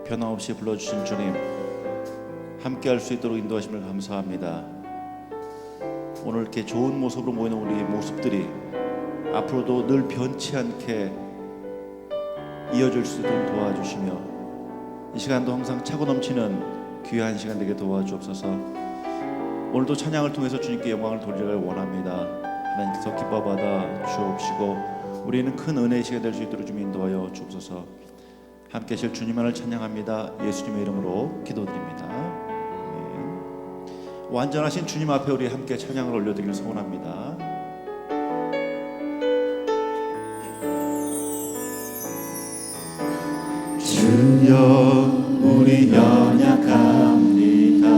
변함없이 불러주신 주님, 함께 할 수 있도록 인도하심을 감사합니다. 오늘 이렇게 좋은 모습으로 모이는 우리 모습들이 앞으로도 늘 변치 않게 이어질 수 있도록 도와주시며, 이 시간도 항상 차고 넘치는 귀한 시간 되게 도와주옵소서. 오늘도 찬양을 통해서 주님께 영광을 돌리기를 원합니다. 하나님께서 기뻐받아 주옵시고 우리는 큰 은혜의 시간 될 수 있도록 좀 인도하여 주옵소서. 함께 하실 주님만을 찬양합니다. 예수님의 이름으로 기도드립니다. 아멘. 완전하신 주님 앞에 우리 함께 찬양을 올려드리길 소원합니다. 주여 우리 연약합니다.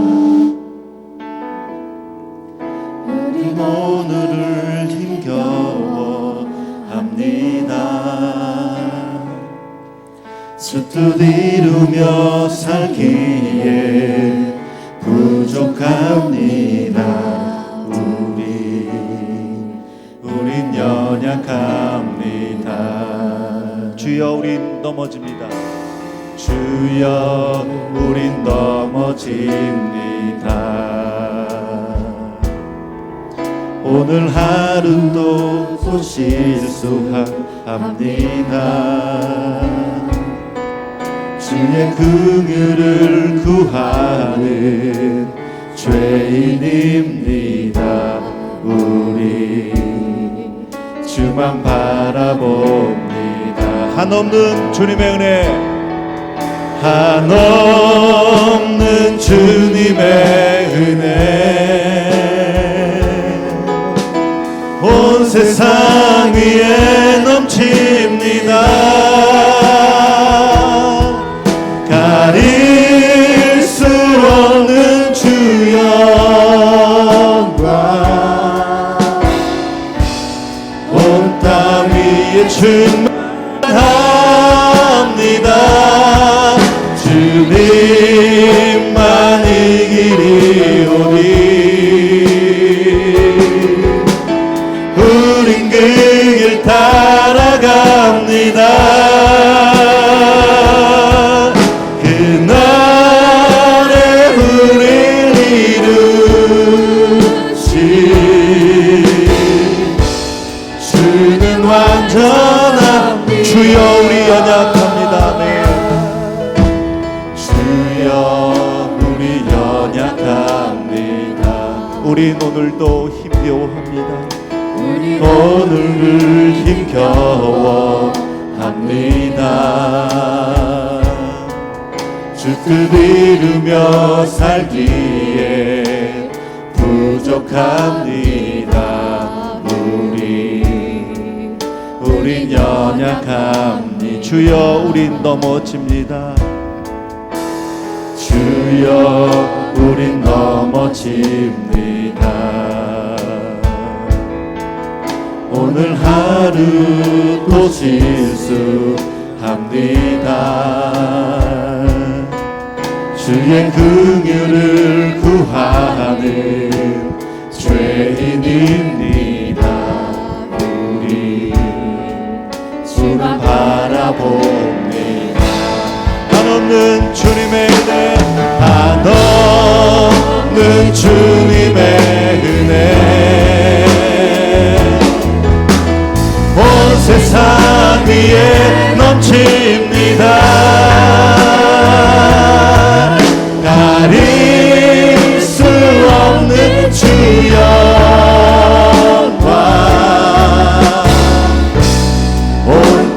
우리 오늘을 힘겨워합니다. 주 뜻 이루며 살기에 부족합니다. 우린 연약합니다. 주여 우린 넘어집니다. 주여 우린 넘어집니다. 오늘 하루도 또 실수합니다. 주의 긍휼을 구하는 죄인입니다. 우리 주만 바라봅니다. 한없는 주님의 은혜, 한없는 주님의 은혜, 온 세상 위에 넘칩니다. 가릴 수 없는 주 영광, 온 땅 위에 충만합니다. 주님만 이기리오니 우린 그 길 따라갑니다. 그날에 우릴 이루시 주는 완전한 주여 우리 연약합니다. 네. 주여 우리 연약합니다. 우린 오늘도 힘겨워합니다. 오늘을 힘겨워합니다. 주 뜻 이루며 살기에 부족합니다. 우린 연약합니다. 주여 우린 넘어집니다. 주여 우린 넘어집니다. 오늘 하루 또 실수합니다. 주의 긍휼을 구하는 죄인입니다. 우리 주만 바라봅니다. 한없는 주님의 은혜, 한없는 주님의 은혜, 온 세상 위에 넘칩니다. 가릴 수 없는 주 영광, 온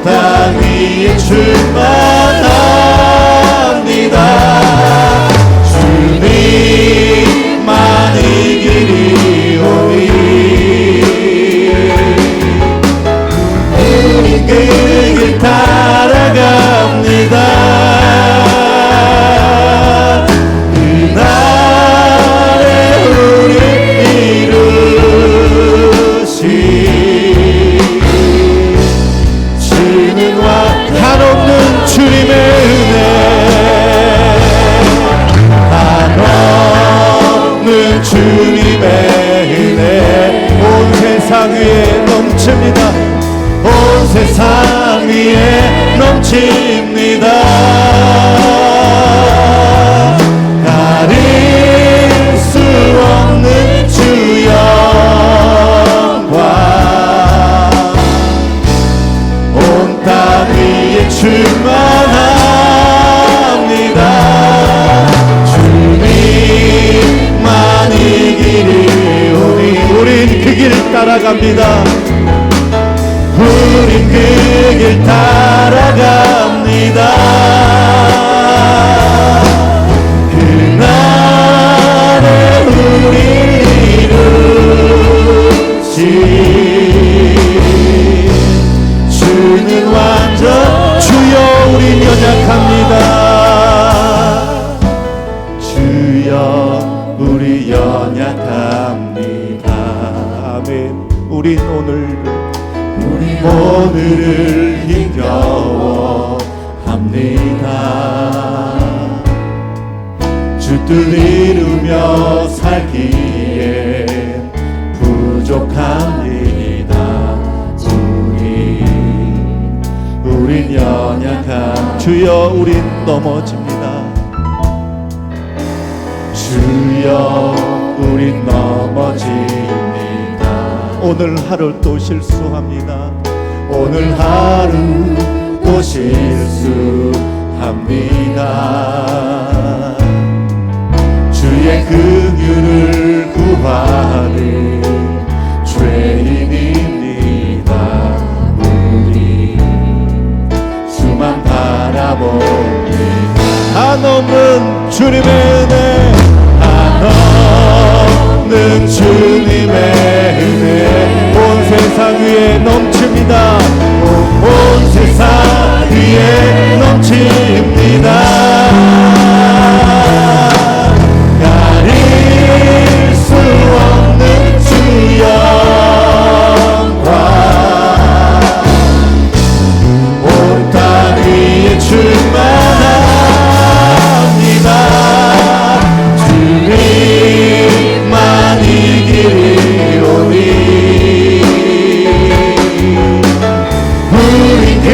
땅 위에 충만합니다. 주님만 이기리오니 우린 그 길 따라갑니다. 한없는 주님의 은혜, 한없는 주님의 은혜, 온 세상 위에 넘칩니다. 온 세상 위에 넘칩니다. 따라갑니다. 우린 그 길 따라갑니다. 그날에 우리 이루시 주는 완전. 주여 우린 연약합니다. 주여 우리 연약합니다. 아멘. 우린 오늘을 힘겨워합니다. 주 뜻 이루며 살기에 부족합니다. 우린 연약한. 주여 우린 넘어집니다. 주여 우린 넘어집니다. 오늘 하루 또 실수합니다. 오늘 하루 또 실수합니다. 주의 긍휼을 구하는 죄인입니다. 우리 수만 바라봅니다. 한없는 주님의 은혜, 한없는 주님의 은혜 온 세상 위에 넘칩니다. 온 세상 위에 넘칩니다. 가릴 수 없는 주 영광 온 땅 위에 충만합니다. 주님만 이기리오니 우린 그 길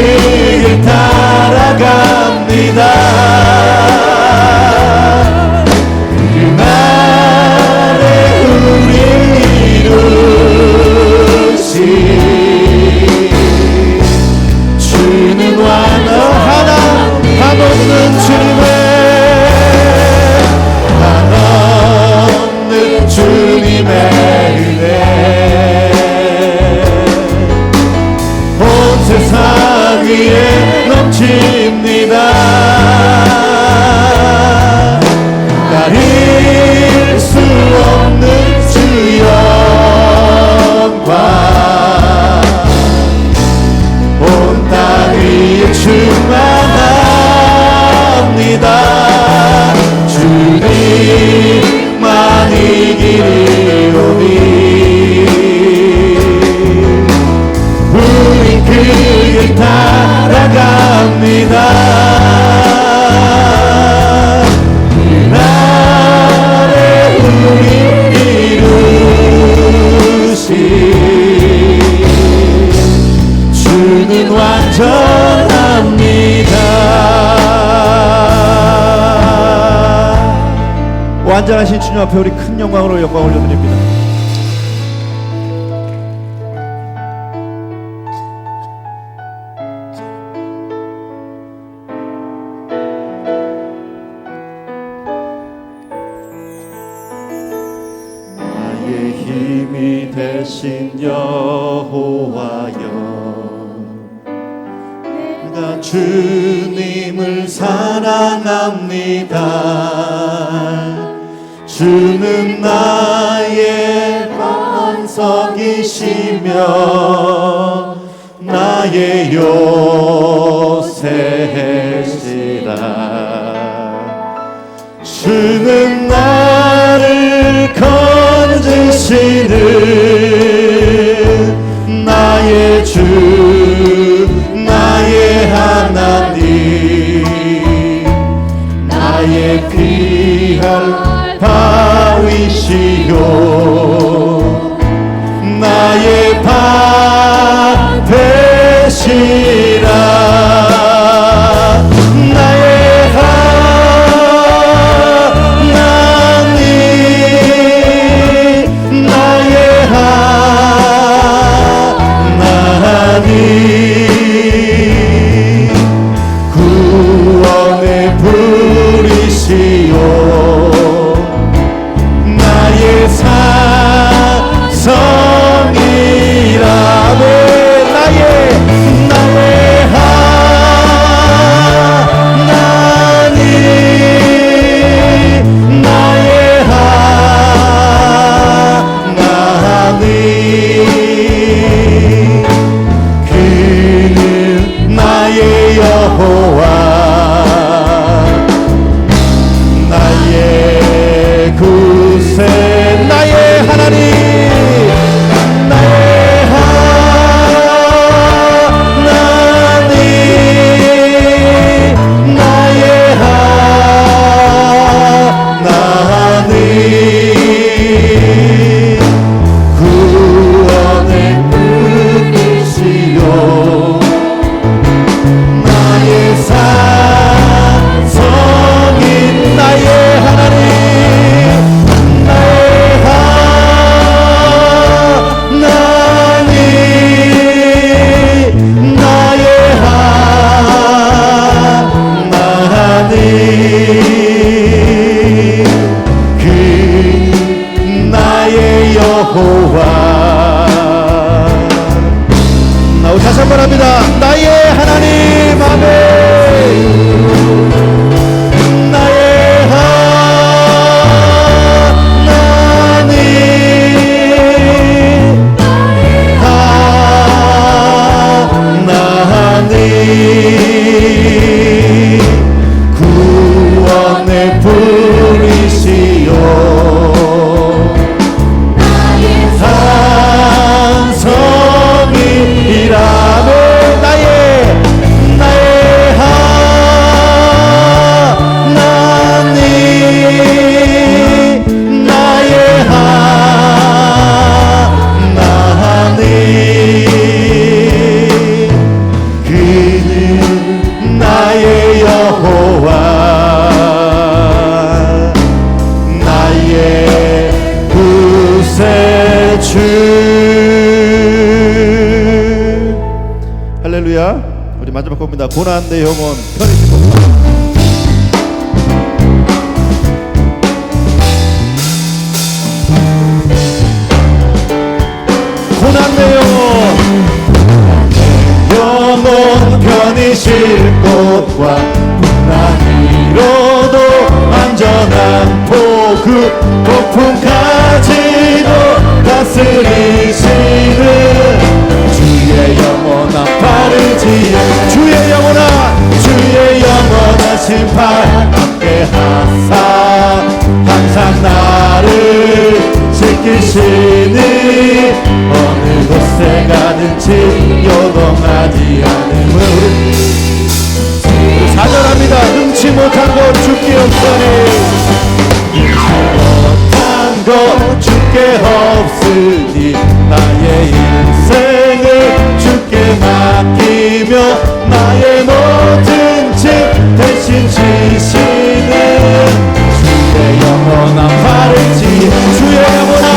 따라갑니다. 그날에 우리 이루시 주는 완전. 한없는 주님의 한없는 주님의 은혜 온 세상 위에 넘칩니다. 가릴 수 없는 주 영광 온 땅 위에 충만합니다. 주님만 이기리오니 우린 그 길 따라갑니다. 그날에 우리 이루시 주는 완전합니다. 완전하신 주님 앞에 우리 큰 영광으로 영광 올려드립니다. 나의 힘이 되신 여호와여, 내가 주님을 사랑합니다. 주는 나의 반석이시며 나의 요새시라. 주는 나를 건지시는 나의 주, 나의 하나님, 나의 피할 바위시요 나의 방 되시라. 나의 하나님, 나의 하나님, 구원의 불이시요 나의 사성이 여호와. 우리 다시 한번 합니다. 나의 하나님. 아멘. 나의 하나님, 하나님, 구원의 불이시요 산성이라며. 나의 하나님, 나의 하나님, 그는 나의 여호와, 나의 구세주. 할렐루야. 우리 마지막 곡입니다. 고난 내 영혼 편히 고난 내 영혼 편히 쉴 곳과 고난이로도 안전한 포구, 폭풍까지도 다스리시는 주의 영원한 파르지에, 주의 영원한 심판 함께하사 항상 나를 지키시니 어느 곳에 가든지 요동하지 않음을. 사절합니다. 능치 못한 것 주께 없으니, 못한 것 주께 없으니 나의 인생을 주께 맡기며 나의 모든 짐 대신 지시는 주의 영원한 파르지, 주의 영원한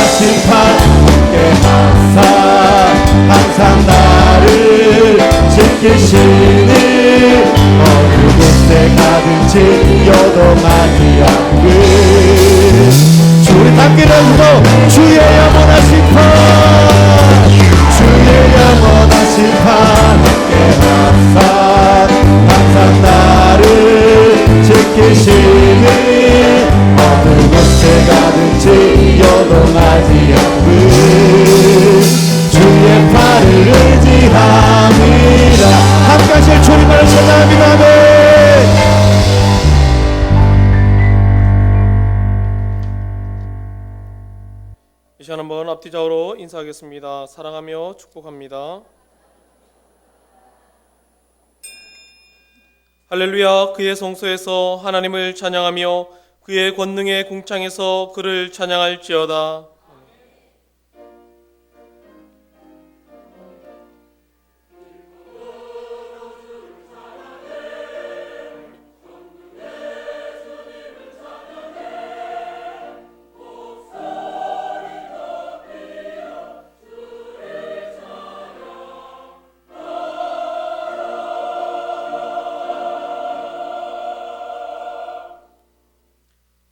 심판 함께하사 항상 나를 지키시니 어느 곳에 가든지 요동하지 않고. 우리 함께 나서도 주의 영원한 심판, 주의 영원한 심판 함께하사 항상 나를 지키시니 어느 곳에 가든지 요동하지 않고 주의 팔을 의지함이라. 함께하실 주님을 찬양합니다. 아멘. 이 시간 한번 앞뒤 좌우로 인사하겠습니다. 사랑하며 축복합니다. 할렐루야. 그의 성소에서 하나님을 찬양하며 그의 권능의 궁창에서 그를 찬양할지어다.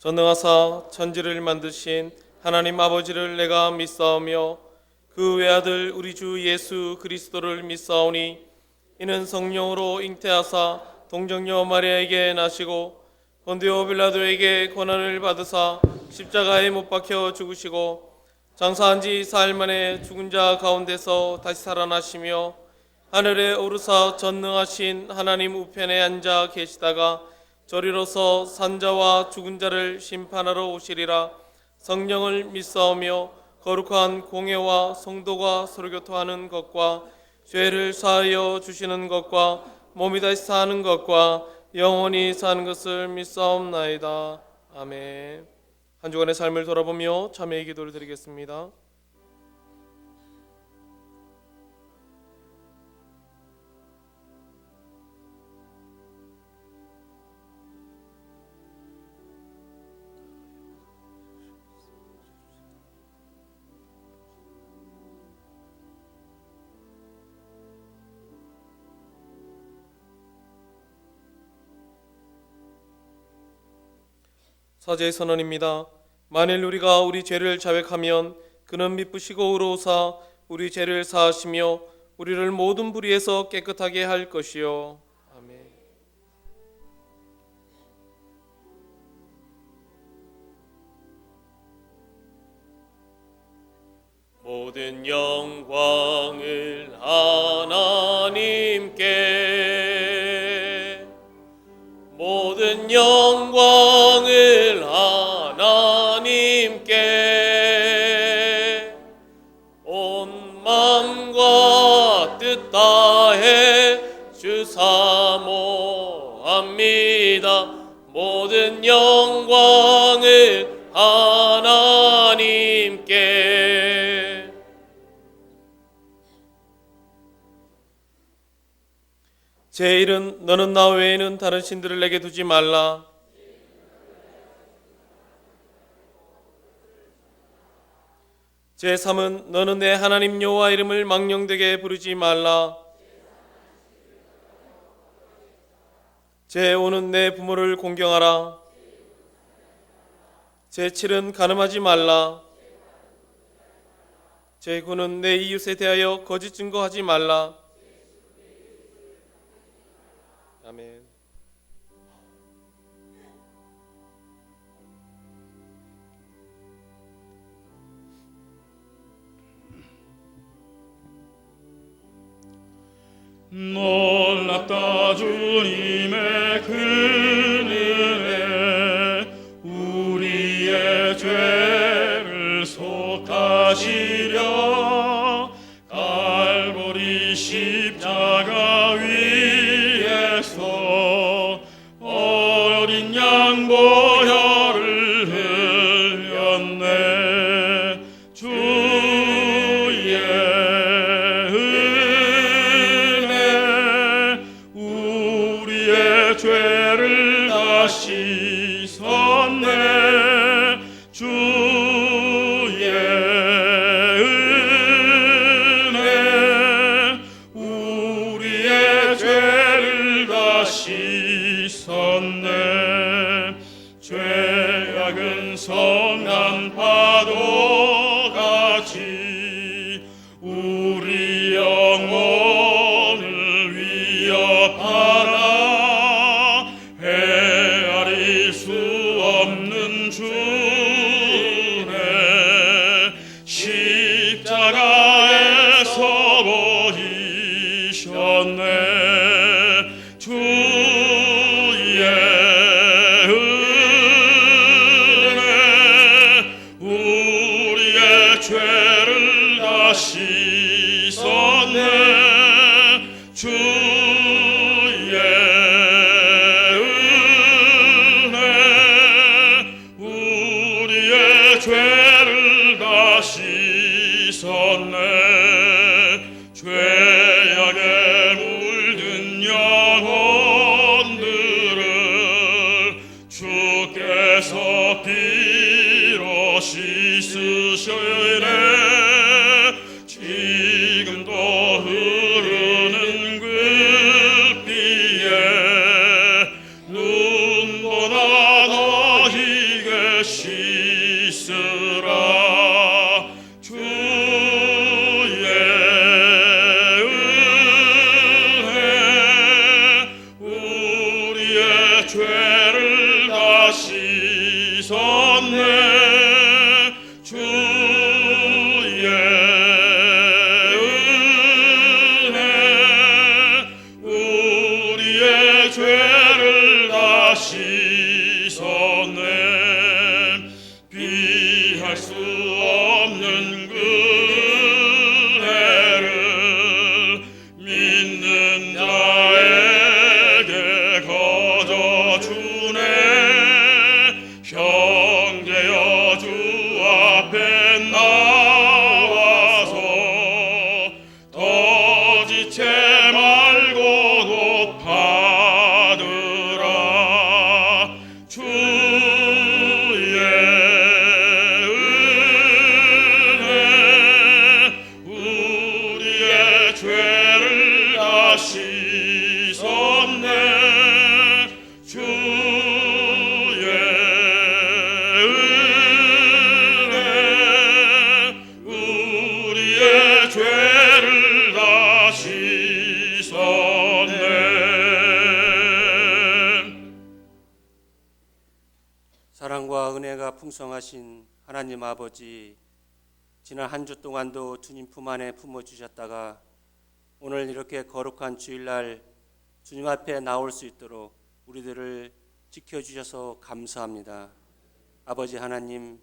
전능하사 천지를 만드신 하나님 아버지를 내가 믿사오며 그 외아들 우리 주 예수 그리스도를 믿사오니 이는 성령으로 잉태하사 동정녀 마리아에게 나시고 본디오 빌라도에게 고난을 받으사 십자가에 못 박혀 죽으시고 장사한 지 사흘 만에 죽은 자 가운데서 다시 살아나시며 하늘에 오르사 전능하신 하나님 우편에 앉아 계시다가 저리로서 산자와 죽은 자를 심판하러 오시리라. 성령을 믿사오며 거룩한 공회와 성도가 서로교토하는 것과 죄를 사하여 주시는 것과 몸이 다시 사는 것과 영원히 사는 것을 믿사옵나이다. 아멘. 한 주간의 삶을 돌아보며 참회의 기도를 드리겠습니다. 사제의 선언입니다. 만일 우리가 우리 죄를 자백하면 그는 미쁘시고 의로우사 우리 죄를 사하시며 우리를 모든 불의에서 깨끗하게 할 것이요. 아멘. 모든 영광을 하나님께, 모든 영광을 하나님께, 온 마음과 뜻 다해 주 사모합니다. 모든 영광을 하나님께. 제1은 너는 나 외에는 다른 신들을 내게 두지 말라. 제3은 너는 내 하나님 여호와 이름을 망령되게 부르지 말라. 제5는 내 부모를 공경하라. 제7은 간음하지 말라. 제9는 내 이웃에 대하여 거짓 증거하지 말라. 아멘. 놀랍다 주님의 큰 은혜, 우리의 죄를 속하시려 갈보리 십자가 위에서 어린 양 보혈을 흘렸네. 주의 은혜 우리의 죄를 다 씻었네. 주의 은혜 우리의 죄를 다 씻었네. 죄악은 성난 파도같이 우리 영혼을 위협하나 헤아릴 수 없는 주네. 십자가에서 보이셨네. 주의 은혜 우리의 죄를 다 씻었네. 주의 은혜 우리의 죄를 다 씻었네. 죄악에 물든 영혼들을 주께서 피로 씻으시네. 지금도 흐르는 글비에 눈보다 더 희게 씻으라. 주의 은혜 우리의 죄를 다 씻었네. 주의 은혜 우리의 죄를 다 씻었네. 비할 수 없는 은혜를 믿는 자에게 거저 주 은혜가 풍성하신 하나님 아버지, 지난 한 주 동안도 주님 품 안에 품어주셨다가 오늘 이렇게 거룩한 주일날 주님 앞에 나올 수 있도록 우리들을 지켜주셔서 감사합니다. 아버지 하나님,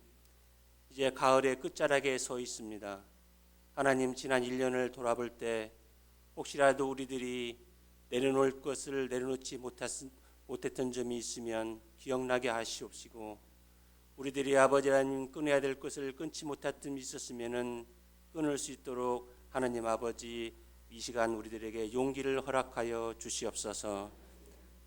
이제 가을의 끝자락에 서 있습니다. 하나님, 지난 1년을 돌아볼 때 혹시라도 우리들이 내려놓을 것을 내려놓지 못했던 점이 있으면 기억나게 하시옵시고, 우리들이 아버지 하나님 끊어야 될 것을 끊지 못했던 점이 있었으면 끊을 수 있도록 하나님 아버지 이 시간 우리들에게 용기를 허락하여 주시옵소서.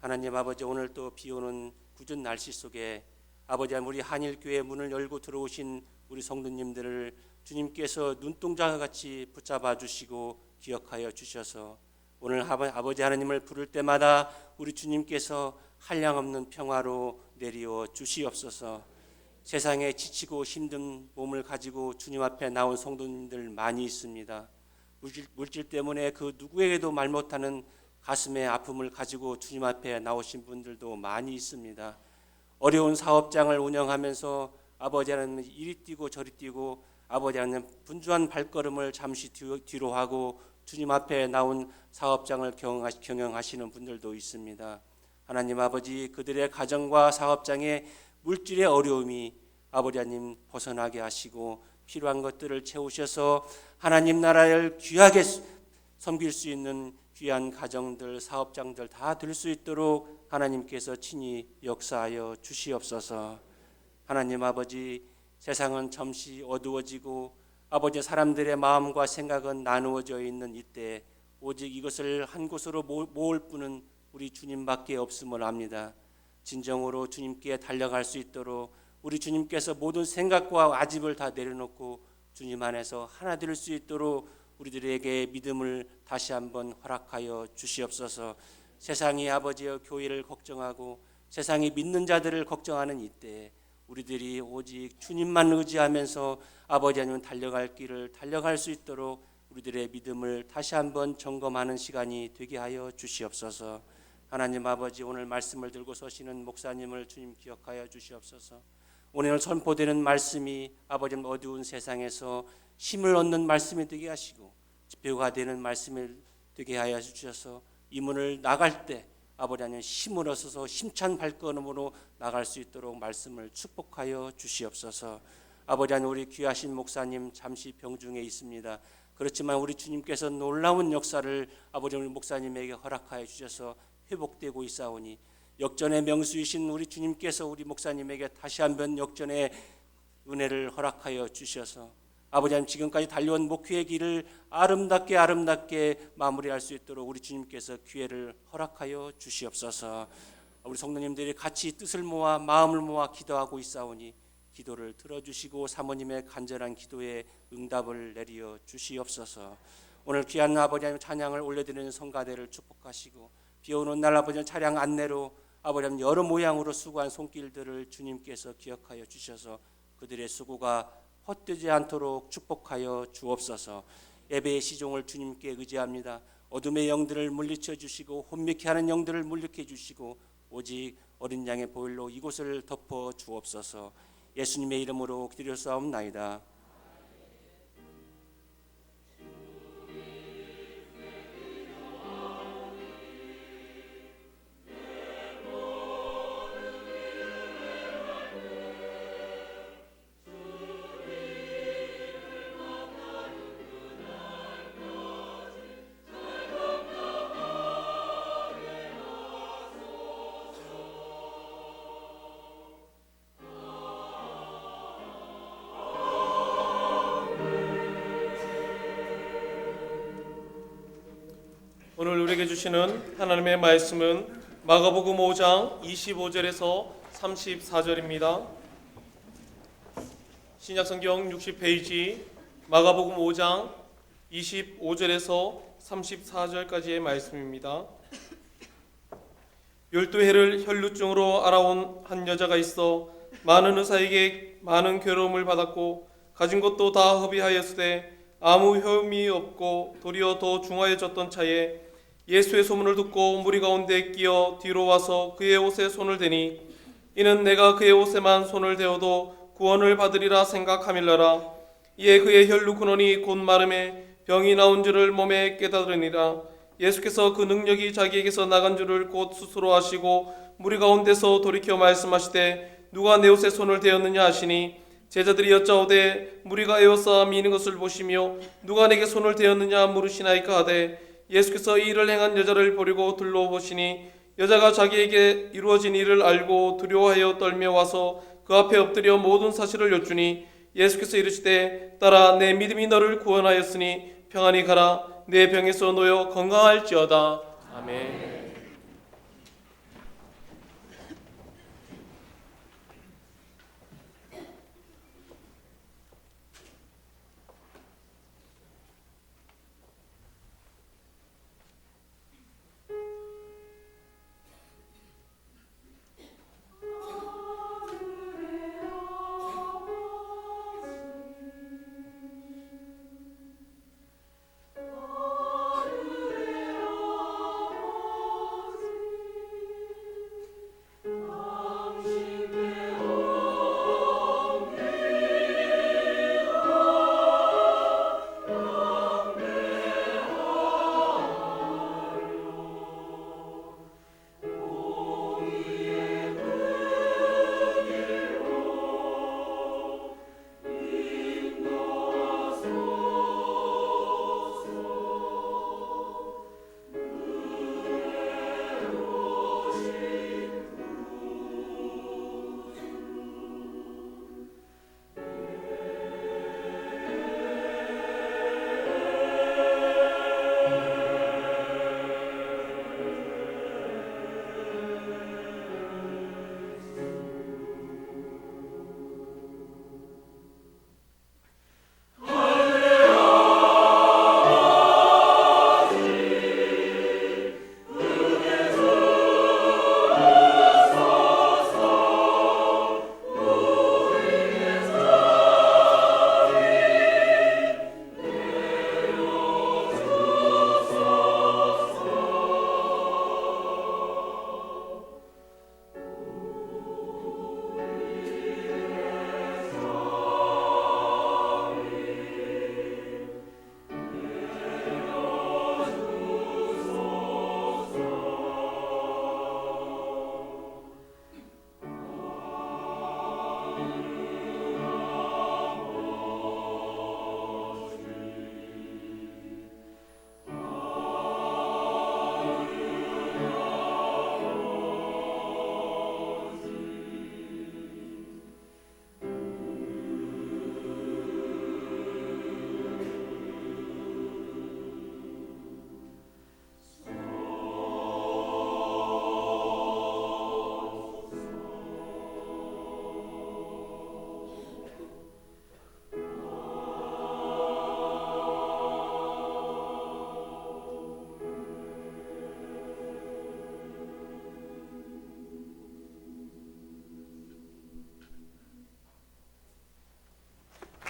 하나님 아버지, 오늘 또 비오는 궂은 날씨 속에 아버지 하나님, 우리 한일교회 문을 열고 들어오신 우리 성도님들을 주님께서 눈동자와 같이 붙잡아 주시고 기억하여 주셔서 오늘 아버지 하나님을 부를 때마다 우리 주님께서 한량없는 평화로 내리어 주시옵소서. 세상에 지치고 힘든 몸을 가지고 주님 앞에 나온 성도님들 많이 있습니다. 물질 때문에 그 누구에게도 말 못하는 가슴의 아픔을 가지고 주님 앞에 나오신 분들도 많이 있습니다. 어려운 사업장을 운영하면서 아버지 하나님 이리 뛰고 저리 뛰고 아버지 하나님 분주한 발걸음을 잠시 뒤로 하고 주님 앞에 나온 사업장을 경영하시는 분들도 있습니다. 하나님 아버지, 그들의 가정과 사업장에 물질의 어려움이 아버지 하나님 벗어나게 하시고 필요한 것들을 채우셔서 하나님 나라를 귀하게 섬길 수 있는 귀한 가정들, 사업장들 다 될 수 있도록 하나님께서 친히 역사하여 주시옵소서. 하나님 아버지, 세상은 잠시 어두워지고 아버지 사람들의 마음과 생각은 나누어져 있는 이때 오직 이것을 한 곳으로 모을 분은 우리 주님밖에 없음을 압니다. 진정으로 주님께 달려갈 수 있도록 우리 주님께서 모든 생각과 아집을 다 내려놓고 주님 안에서 하나 될 수 있도록 우리들에게 믿음을 다시 한번 허락하여 주시옵소서. 세상이 아버지여 교회를 걱정하고 세상이 믿는 자들을 걱정하는 이때 우리들이 오직 주님만 의지하면서 아버지 하나님 달려갈 길을 달려갈 수 있도록 우리들의 믿음을 다시 한번 점검하는 시간이 되게 하여 주시옵소서. 하나님 아버지, 오늘 말씀을 들고 서시는 목사님을 주님 기억하여 주시옵소서. 오늘 선포되는 말씀이 아버지 어두운 세상에서 힘을 얻는 말씀이 되게 하시고 지표가 되는 말씀이 되게 하여 주셔서 이 문을 나갈 때 아버지 하나님 힘을 얻어서 힘찬 발걸음으로 나갈 수 있도록 말씀을 축복하여 주시옵소서. 아버지 하나님, 우리 귀하신 목사님 잠시 병중에 있습니다. 그렇지만 우리 주님께서 놀라운 역사를 아버지 우리 목사님에게 허락하여 주셔서 회복되고 있사오니 역전의 명수이신 우리 주님께서 우리 목사님에게 다시 한번 역전의 은혜를 허락하여 주셔서 아버지 하나님 지금까지 달려온 목회의 길을 아름답게 마무리할 수 있도록 우리 주님께서 기회를 허락하여 주시옵소서. 우리 성도님들이 같이 뜻을 모아 마음을 모아 기도하고 있사오니 기도를 들어주시고 사모님의 간절한 기도에 응답을 내려 주시옵소서. 오늘 귀한 아버지 하나님 찬양을 올려드리는 성가대를 축복하시고 비오는 날 아버지 차량 안내로 아버지 하나님 여러 모양으로 수고한 손길들을 주님께서 기억하여 주셔서 그들의 수고가 헛되지 않도록 축복하여 주옵소서. 예배의 시종을 주님께 의지합니다. 어둠의 영들을 물리쳐 주시고 혼미케 하는 영들을 물리켜 주시고 오직 어린 양의 보혈로 이곳을 덮어 주옵소서. 예수님의 이름으로 기도하옵나이다. 오늘 우리에게 주시는 하나님의 말씀은 마가복음 5장 25절에서 34절입니다. 신약성경 60페이지 마가복음 5장 25절에서 34절까지의 말씀입니다. 12해를 혈루증으로 알아온 한 여자가 있어 많은 의사에게 많은 괴로움을 받았고 가진 것도 다 허비하였으되 아무 혐의 없고 도리어 더 중하여졌던 차에 예수의 소문을 듣고 무리 가운데 끼어 뒤로 와서 그의 옷에 손을 대니 이는 내가 그의 옷에만 손을 대어도 구원을 받으리라 생각함일러라. 이에 그의 혈루 근원이 곧 마름에 병이 나온 줄을 몸에 깨달으니라. 예수께서 그 능력이 자기에게서 나간 줄을 곧 스스로 아시고 무리 가운데서 돌이켜 말씀하시되 누가 내 옷에 손을 대었느냐 하시니 제자들이 여짜오되 무리가 에워싸 미는 것을 보시며 누가 내게 손을 대었느냐 물으시나이까 하되 예수께서 이 일을 행한 여자를 보려고 둘러보시니 여자가 자기에게 이루어진 일을 알고 두려워하여 떨며 와서 그 앞에 엎드려 모든 사실을 여쭈니 예수께서 이르시되 딸아 내 믿음이 너를 구원하였으니 평안히 가라 내 병에서 놓여 건강할지어다. 아멘.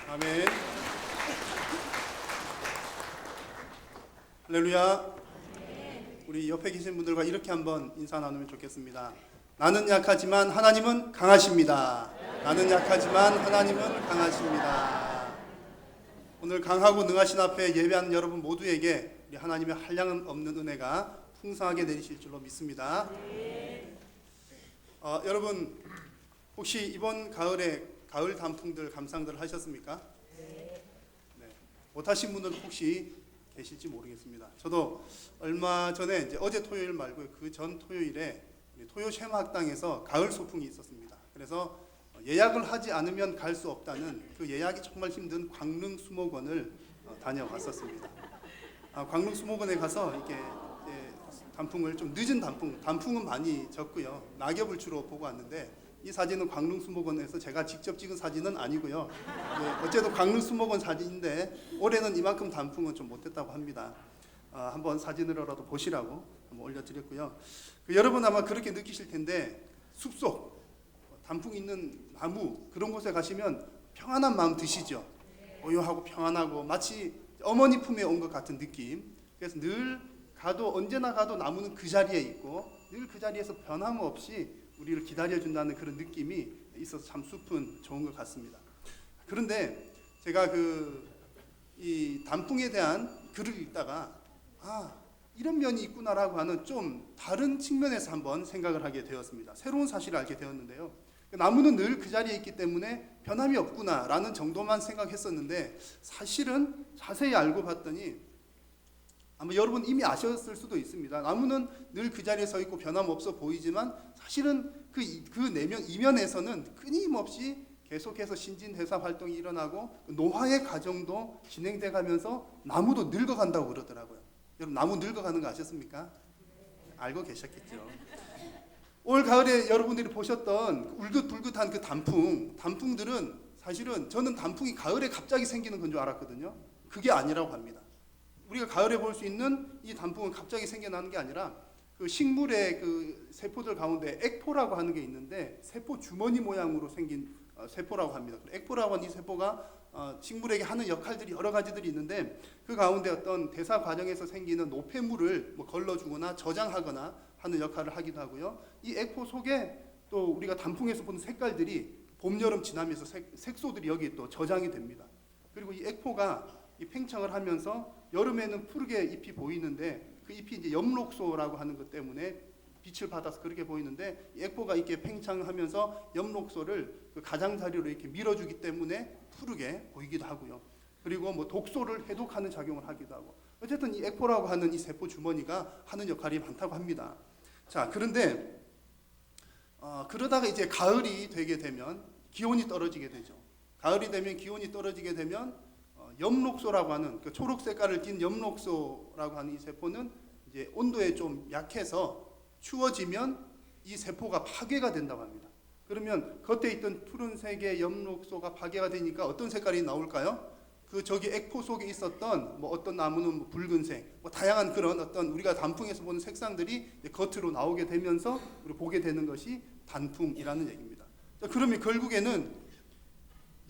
아멘. 할렐루야. 우리 옆에 계신 분들과 이렇게 한번 인사 나누면 좋겠습니다. 나는 약하지만 하나님은 강하십니다. 나는 약하지만 하나님은 강하십니다. 오늘 강하고 능하신 앞에 예배하는 여러분 모두에게 우리 하나님의 한량 없는 은혜가 풍성하게 내리실 줄로 믿습니다. 여러분 혹시 이번 가을에 가을 단풍들 감상들 하셨습니까? 네. 못하신 분들 혹시 계실지 모르겠습니다. 저도 얼마 전에 이제 어제 토요일 말고 그 전 토요일에 토요 쉐마학당에서 가을 소풍이 있었습니다. 그래서 예약을 하지 않으면 갈 수 없다는 그 예약이 정말 힘든 광릉 수목원을 다녀왔었습니다. 광릉 수목원에 가서 이렇게 단풍을 좀 늦은 단풍은 많이 졌고요. 낙엽을 주로 보고 왔는데 이 사진은 광릉 수목원에서 제가 직접 찍은 사진은 아니고요. 어쨌든 광릉 수목원 사진인데 올해는 이만큼 단풍은 좀 못했다고 합니다. 한번 사진으로라도 보시라고 한번 올려드렸고요. 여러분 아마 그렇게 느끼실 텐데 숲속 단풍 있는 나무 그런 곳에 가시면 평안한 마음 드시죠. 고요하고 평안하고 마치 어머니 품에 온 것 같은 느낌. 그래서 늘 가도 언제나 가도 나무는 그 자리에 있고 늘 그 자리에서 변함없이 우리를 기다려준다는 그런 느낌이 있어서 참 숲은 좋은 것 같습니다. 그런데 제가 이 단풍에 대한 글을 읽다가 이런 면이 있구나라고 하는 좀 다른 측면에서 한번 생각을 하게 되었습니다. 새로운 사실을 알게 되었는데요. 나무는 늘 그 자리에 있기 때문에 변함이 없구나라는 정도만 생각했었는데 사실은 자세히 알고 봤더니 아마 여러분 이미 아셨을 수도 있습니다. 나무는 늘 그 자리에 서 있고 변함없어 보이지만 사실은 그 내면 이면에서는 끊임없이 계속해서 신진대사 활동이 일어나고 노화의 과정도 진행돼 가면서 나무도 늙어간다고 그러더라고요. 여러분 나무 늙어가는 거 아셨습니까? 알고 계셨겠죠. 올 가을에 여러분들이 보셨던 울긋불긋한 그 단풍들은 사실은 저는 단풍이 가을에 갑자기 생기는 건 줄 알았거든요. 그게 아니라고 합니다. 우리가 가을에 볼 수 있는 이 단풍은 갑자기 생겨나는 게 아니라 그 식물의 그 세포들 가운데 액포라고 하는 게 있는데 세포 주머니 모양으로 생긴 세포라고 합니다. 액포라고 하는 이 세포가 식물에게 하는 역할들이 여러 가지들이 있는데 그 가운데 어떤 대사 과정에서 생기는 노폐물을 걸러주거나 저장하거나 하는 역할을 하기도 하고요. 이 액포 속에 또 우리가 단풍에서 보는 색깔들이 봄, 여름 지나면서 색소들이 여기 또 저장이 됩니다. 그리고 이 액포가 이 팽창을 하면서 여름에는 푸르게 잎이 보이는데 그 잎이 이제 엽록소라고 하는 것 때문에 빛을 받아서 그렇게 보이는데 이 액포가 이렇게 팽창하면서 엽록소를 그 가장자리로 이렇게 밀어주기 때문에 푸르게 보이기도 하고요. 그리고 독소를 해독하는 작용을 하기도 하고 어쨌든 이 액포라고 하는 이 세포 주머니가 하는 역할이 많다고 합니다. 자, 그런데 그러다가 이제 가을이 되게 되면 기온이 떨어지게 되죠. 가을이 되면 기온이 떨어지게 되면 엽록소라고 하는 그 초록 색깔을 띤 엽록소라고 하는 이 세포는 이제 온도에 좀 약해서 추워지면 이 세포가 파괴가 된다고 합니다. 그러면 겉에 있던 푸른색의 엽록소가 파괴가 되니까 어떤 색깔이 나올까요? 저기 액포 속에 있었던 어떤 나무는 붉은색, 다양한 그런 어떤 우리가 단풍에서 보는 색상들이 겉으로 나오게 되면서 우리가 보게 되는 것이 단풍이라는 얘기입니다. 자, 그러면 결국에는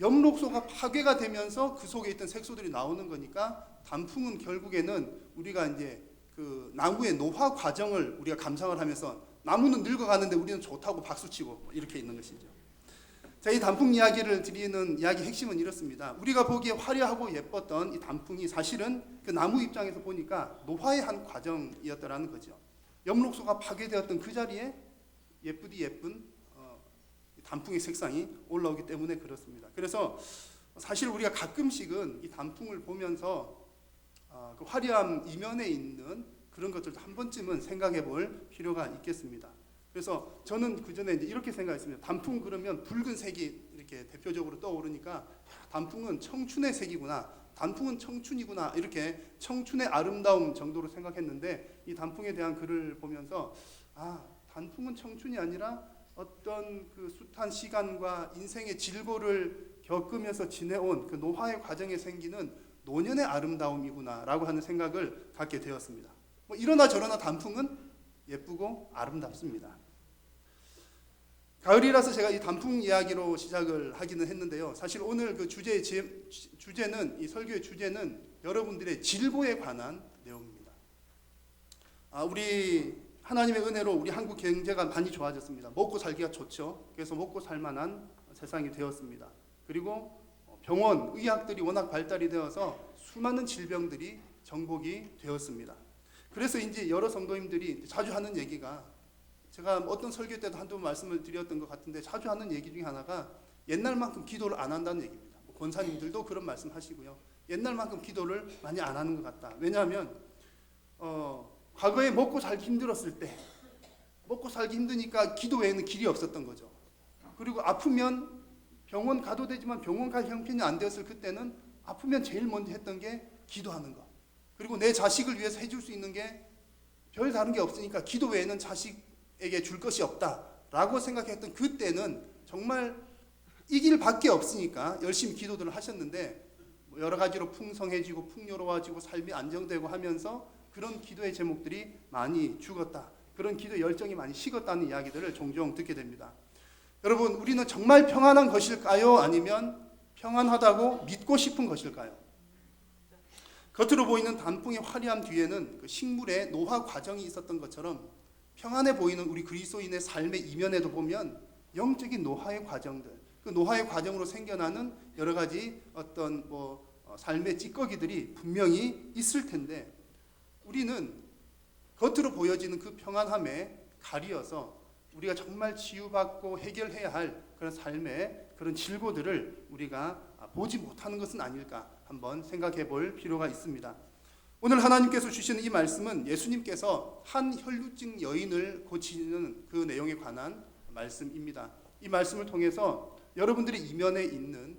엽록소가 파괴가 되면서 그 속에 있던 색소들이 나오는 거니까 단풍은 결국에는 우리가 이제 그 나무의 노화 과정을 우리가 감상을 하면서 나무는 늙어가는데 우리는 좋다고 박수치고 이렇게 있는 것이죠. 자, 이 단풍 이야기를 드리는 이야기 핵심은 이렇습니다. 우리가 보기에 화려하고 예뻤던 이 단풍이 사실은 그 나무 입장에서 보니까 노화의 한 과정이었다라는 거죠. 엽록소가 파괴되었던 그 자리에 예쁘디 예쁜 단풍의 색상이 올라오기 때문에 그렇습니다. 그래서 사실 우리가 가끔씩은 이 단풍을 보면서 그 화려함 이면에 있는 그런 것들도 한 번쯤은 생각해 볼 필요가 있겠습니다. 그래서 저는 그 전에 이렇게 생각했습니다. 단풍 그러면 붉은색이 이렇게 대표적으로 떠오르니까 단풍은 청춘의 색이구나, 단풍은 청춘이구나, 이렇게 청춘의 아름다움 정도로 생각했는데 이 단풍에 대한 글을 보면서 단풍은 청춘이 아니라 어떤 그 숱한 시간과 인생의 질고를 겪으면서 지내온 그 노화의 과정에 생기는 노년의 아름다움이구나라고 하는 생각을 갖게 되었습니다. 이러나 저러나 단풍은 예쁘고 아름답습니다. 가을이라서 제가 이 단풍 이야기로 시작을 하기는 했는데요. 사실 오늘 그 주제는 이 설교의 주제는 여러분들의 질고에 관한 내용입니다. 우리 하나님의 은혜로 우리 한국 경제가 많이 좋아졌습니다. 먹고 살기가 좋죠. 그래서 먹고 살만한 세상이 되었습니다. 그리고 병원, 의학들이 워낙 발달이 되어서 수많은 질병들이 정복이 되었습니다. 그래서 이제 여러 성도님들이 자주 하는 얘기가, 제가 어떤 설교 때도 한두 번 말씀을 드렸던 것 같은데 자주 하는 얘기 중에 하나가 옛날만큼 기도를 안 한다는 얘기입니다. 권사님들도 그런 말씀 하시고요. 옛날만큼 기도를 많이 안 하는 것 같다. 왜냐하면 과거에 먹고 살기 힘들었을 때 먹고 살기 힘드니까 기도 외에는 길이 없었던 거죠. 그리고 아프면 병원 가도 되지만 병원 갈 형편이 안 되었을 그때는 아프면 제일 먼저 했던 게 기도하는 것. 그리고 내 자식을 위해서 해줄 수 있는 게 별 다른 게 없으니까 기도 외에는 자식에게 줄 것이 없다라고 생각했던 그때는 정말 이 길밖에 없으니까 열심히 기도들을 하셨는데 여러 가지로 풍성해지고 풍요로워지고 삶이 안정되고 하면서 그런 기도의 제목들이 많이 죽었다. 그런 기도의 열정이 많이 식었다는 이야기들을 종종 듣게 됩니다. 여러분, 우리는 정말 평안한 것일까요? 아니면 평안하다고 믿고 싶은 것일까요? 겉으로 보이는 단풍의 화려함 뒤에는 그 식물의 노화 과정이 있었던 것처럼 평안해 보이는 우리 그리스도인의 삶의 이면에도 보면 영적인 노화의 과정들, 그 노화의 과정으로 생겨나는 여러 가지 어떤 삶의 찌꺼기들이 분명히 있을 텐데, 우리는 겉으로 보여지는 그 평안함에 가리어서 우리가 정말 치유받고 해결해야 할 그런 삶의 그런 질고들을 우리가 보지 못하는 것은 아닐까 한번 생각해 볼 필요가 있습니다. 오늘 하나님께서 주시는 이 말씀은 예수님께서 한 혈루증 여인을 고치는 그 내용에 관한 말씀입니다. 이 말씀을 통해서 여러분들의 이면에 있는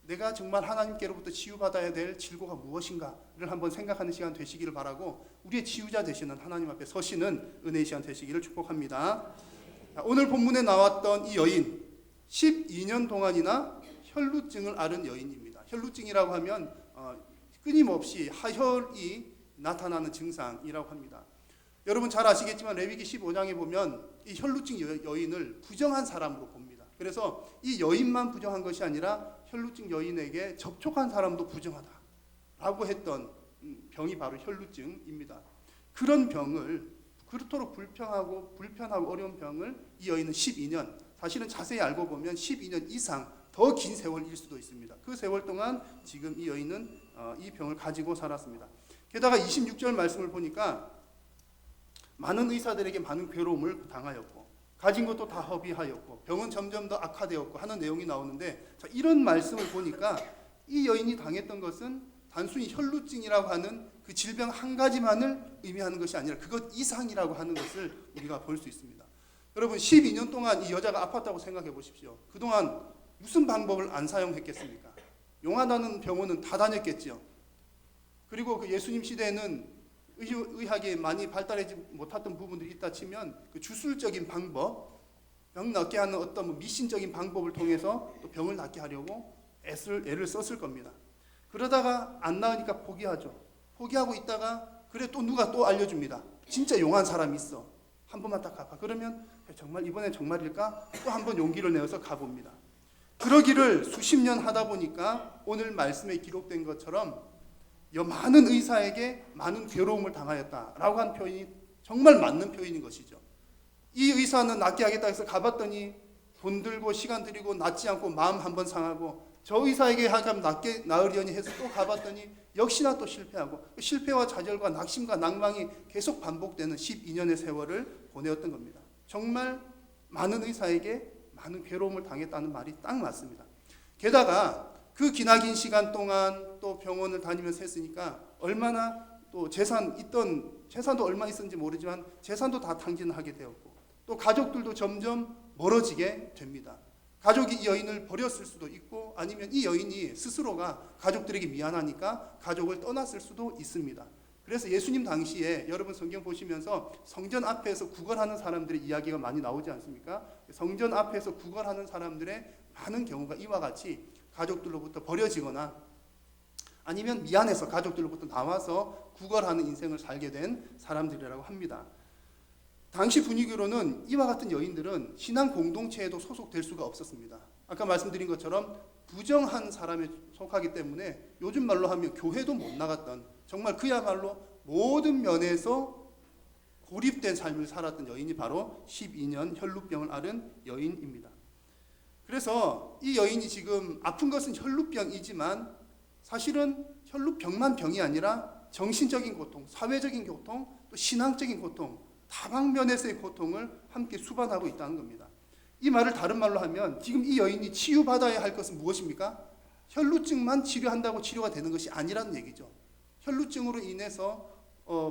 내가 정말 하나님께로부터 치유받아야 될 질고가 무엇인가를 한번 생각하는 시간 되시기를 바라고, 우리의 치유자 되시는 하나님 앞에 서시는 은혜의 시간 되시기를 축복합니다. 오늘 본문에 나왔던 이 여인, 12년 동안이나 혈루증을 앓은 여인입니다. 혈루증이라고 하면 끊임없이 하혈이 나타나는 증상이라고 합니다. 여러분 잘 아시겠지만 레위기 15장에 보면 이 혈루증 여인을 부정한 사람으로 봅니다. 그래서 이 여인만 부정한 것이 아니라 혈루증 여인에게 접촉한 사람도 부정하다라고 했던 병이 바로 혈루증입니다. 그런 병을, 그토록 불편하고 어려운 병을 이 여인은 12년, 사실은 자세히 알고 보면 12년 이상 더 긴 세월일 수도 있습니다. 그 세월 동안 지금 이 여인은 이 병을 가지고 살았습니다. 게다가 26절 말씀을 보니까 많은 의사들에게 많은 괴로움을 당하였고 가진 것도 다 허비하였고 병은 점점 더 악화되었고 하는 내용이 나오는데, 자, 이런 말씀을 보니까 이 여인이 당했던 것은 단순히 혈루증이라고 하는 그 질병 한 가지만을 의미하는 것이 아니라 그것 이상이라고 하는 것을 우리가 볼 수 있습니다. 여러분 12년 동안 이 여자가 아팠다고 생각해 보십시오. 그동안 무슨 방법을 안 사용했겠습니까? 용하다는 병원은 다 다녔겠죠. 그리고 그 예수님 시대에는 의학이 많이 발달하지 못했던 부분들이 있다 치면 그 주술적인 방법, 병 낫게 하는 어떤 미신적인 방법을 통해서 또 병을 낫게 하려고 애를 썼을 겁니다. 그러다가 안 나으니까 포기하죠. 포기하고 있다가 그래 또 누가 또 알려줍니다. 진짜 용한 사람이 있어. 한 번만 딱 가봐. 그러면 정말 이번엔 정말일까? 또 한 번 용기를 내어서 가봅니다. 그러기를 수십 년 하다 보니까 오늘 말씀에 기록된 것처럼 많은 의사에게 많은 괴로움을 당하였다라고 한 표현이 정말 맞는 표현인 것이죠. 이 의사는 낫게 하겠다 해서 가봤더니 돈 들고 시간 들이고 낫지 않고 마음 한번 상하고, 저 의사에게 하면 낫게 나으려니 해서 또 가봤더니 역시나 또 실패하고, 실패와 좌절과 낙심과 낭망이 계속 반복되는 12년의 세월을 보내었던 겁니다. 정말 많은 의사에게 많은 괴로움을 당했다는 말이 딱 맞습니다. 게다가 그 기나긴 시간 동안 또 병원을 다니면서 했으니까 얼마나 또 재산도 얼마 있었는지 모르지만 재산도 다 탕진하게 되었고, 또 가족들도 점점 멀어지게 됩니다. 가족이 이 여인을 버렸을 수도 있고, 아니면 이 여인이 스스로가 가족들에게 미안하니까 가족을 떠났을 수도 있습니다. 그래서 예수님 당시에 여러분 성경 보시면서 성전 앞에서 구걸하는 사람들의 이야기가 많이 나오지 않습니까? 성전 앞에서 구걸하는 사람들의 많은 경우가 이와 같이 가족들로부터 버려지거나 아니면 미안해서 가족들로부터 나와서 구걸하는 인생을 살게 된 사람들이라고 합니다. 당시 분위기로는 이와 같은 여인들은 신앙 공동체에도 소속될 수가 없었습니다. 아까 말씀드린 것처럼 부정한 사람에 속하기 때문에 요즘 말로 하면 교회도 못 나갔던, 정말 그야말로 모든 면에서 고립된 삶을 살았던 여인이 바로 12년 혈루병을 앓은 여인입니다. 그래서 이 여인이 지금 아픈 것은 혈루병이지만 사실은 혈루병만 병이 아니라 정신적인 고통, 사회적인 고통, 또 신앙적인 고통, 다방면에서의 고통을 함께 수반하고 있다는 겁니다. 이 말을 다른 말로 하면 지금 이 여인이 치유받아야 할 것은 무엇입니까? 혈루증만 치료한다고 치료가 되는 것이 아니라는 얘기죠. 혈루증으로 인해서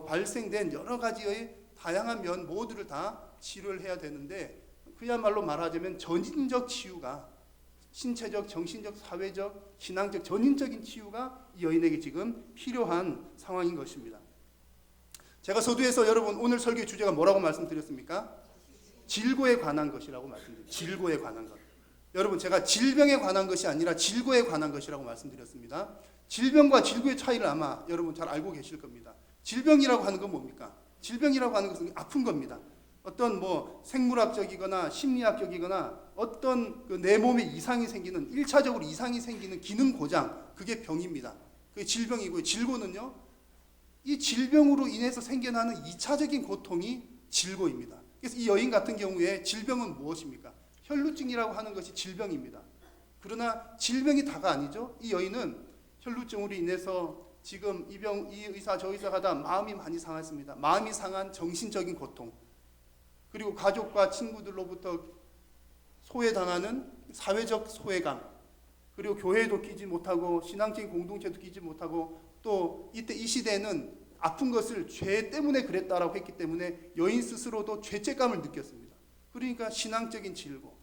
발생된 여러 가지의 다양한 면 모두를 다 치료를 해야 되는데, 그야말로 말하자면 전인적 치유가, 신체적, 정신적, 사회적, 신앙적, 전인적인 치유가 이 여인에게 지금 필요한 상황인 것입니다. 제가 서두에서 여러분 오늘 설교의 주제가 뭐라고 말씀드렸습니까? 질고에 관한 것이라고 말씀드렸습니다. 질고에 관한 것. 여러분 제가 질병에 관한 것이 아니라 질고에 관한 것이라고 말씀드렸습니다. 질병과 질고의 차이를 아마 여러분 잘 알고 계실 겁니다. 질병이라고 하는 건 뭡니까? 질병이라고 하는 것은 아픈 겁니다. 어떤 생물학적이거나 심리학적이거나 어떤 내 몸에 이상이 생기는, 1차적으로 이상이 생기는 기능 고장, 그게 병입니다. 그게 질병이고요. 질고는요, 이 질병으로 인해서 생겨나는 2차적인 고통이 질고입니다. 그래서 이 여인 같은 경우에 질병은 무엇입니까? 혈루증이라고 하는 것이 질병입니다. 그러나 질병이 다가 아니죠. 이 여인은 혈루증으로 인해서 지금 이 의사 저 의사 가다 마음이 많이 상했습니다. 마음이 상한 정신적인 고통, 그리고 가족과 친구들로부터 소외당하는 사회적 소외감, 그리고 교회도 끼지 못하고 신앙적인 공동체도 끼지 못하고, 또 이때 이 시대에는 아픈 것을 죄 때문에 그랬다라고 했기 때문에 여인 스스로도 죄책감을 느꼈습니다. 그러니까 신앙적인 질고,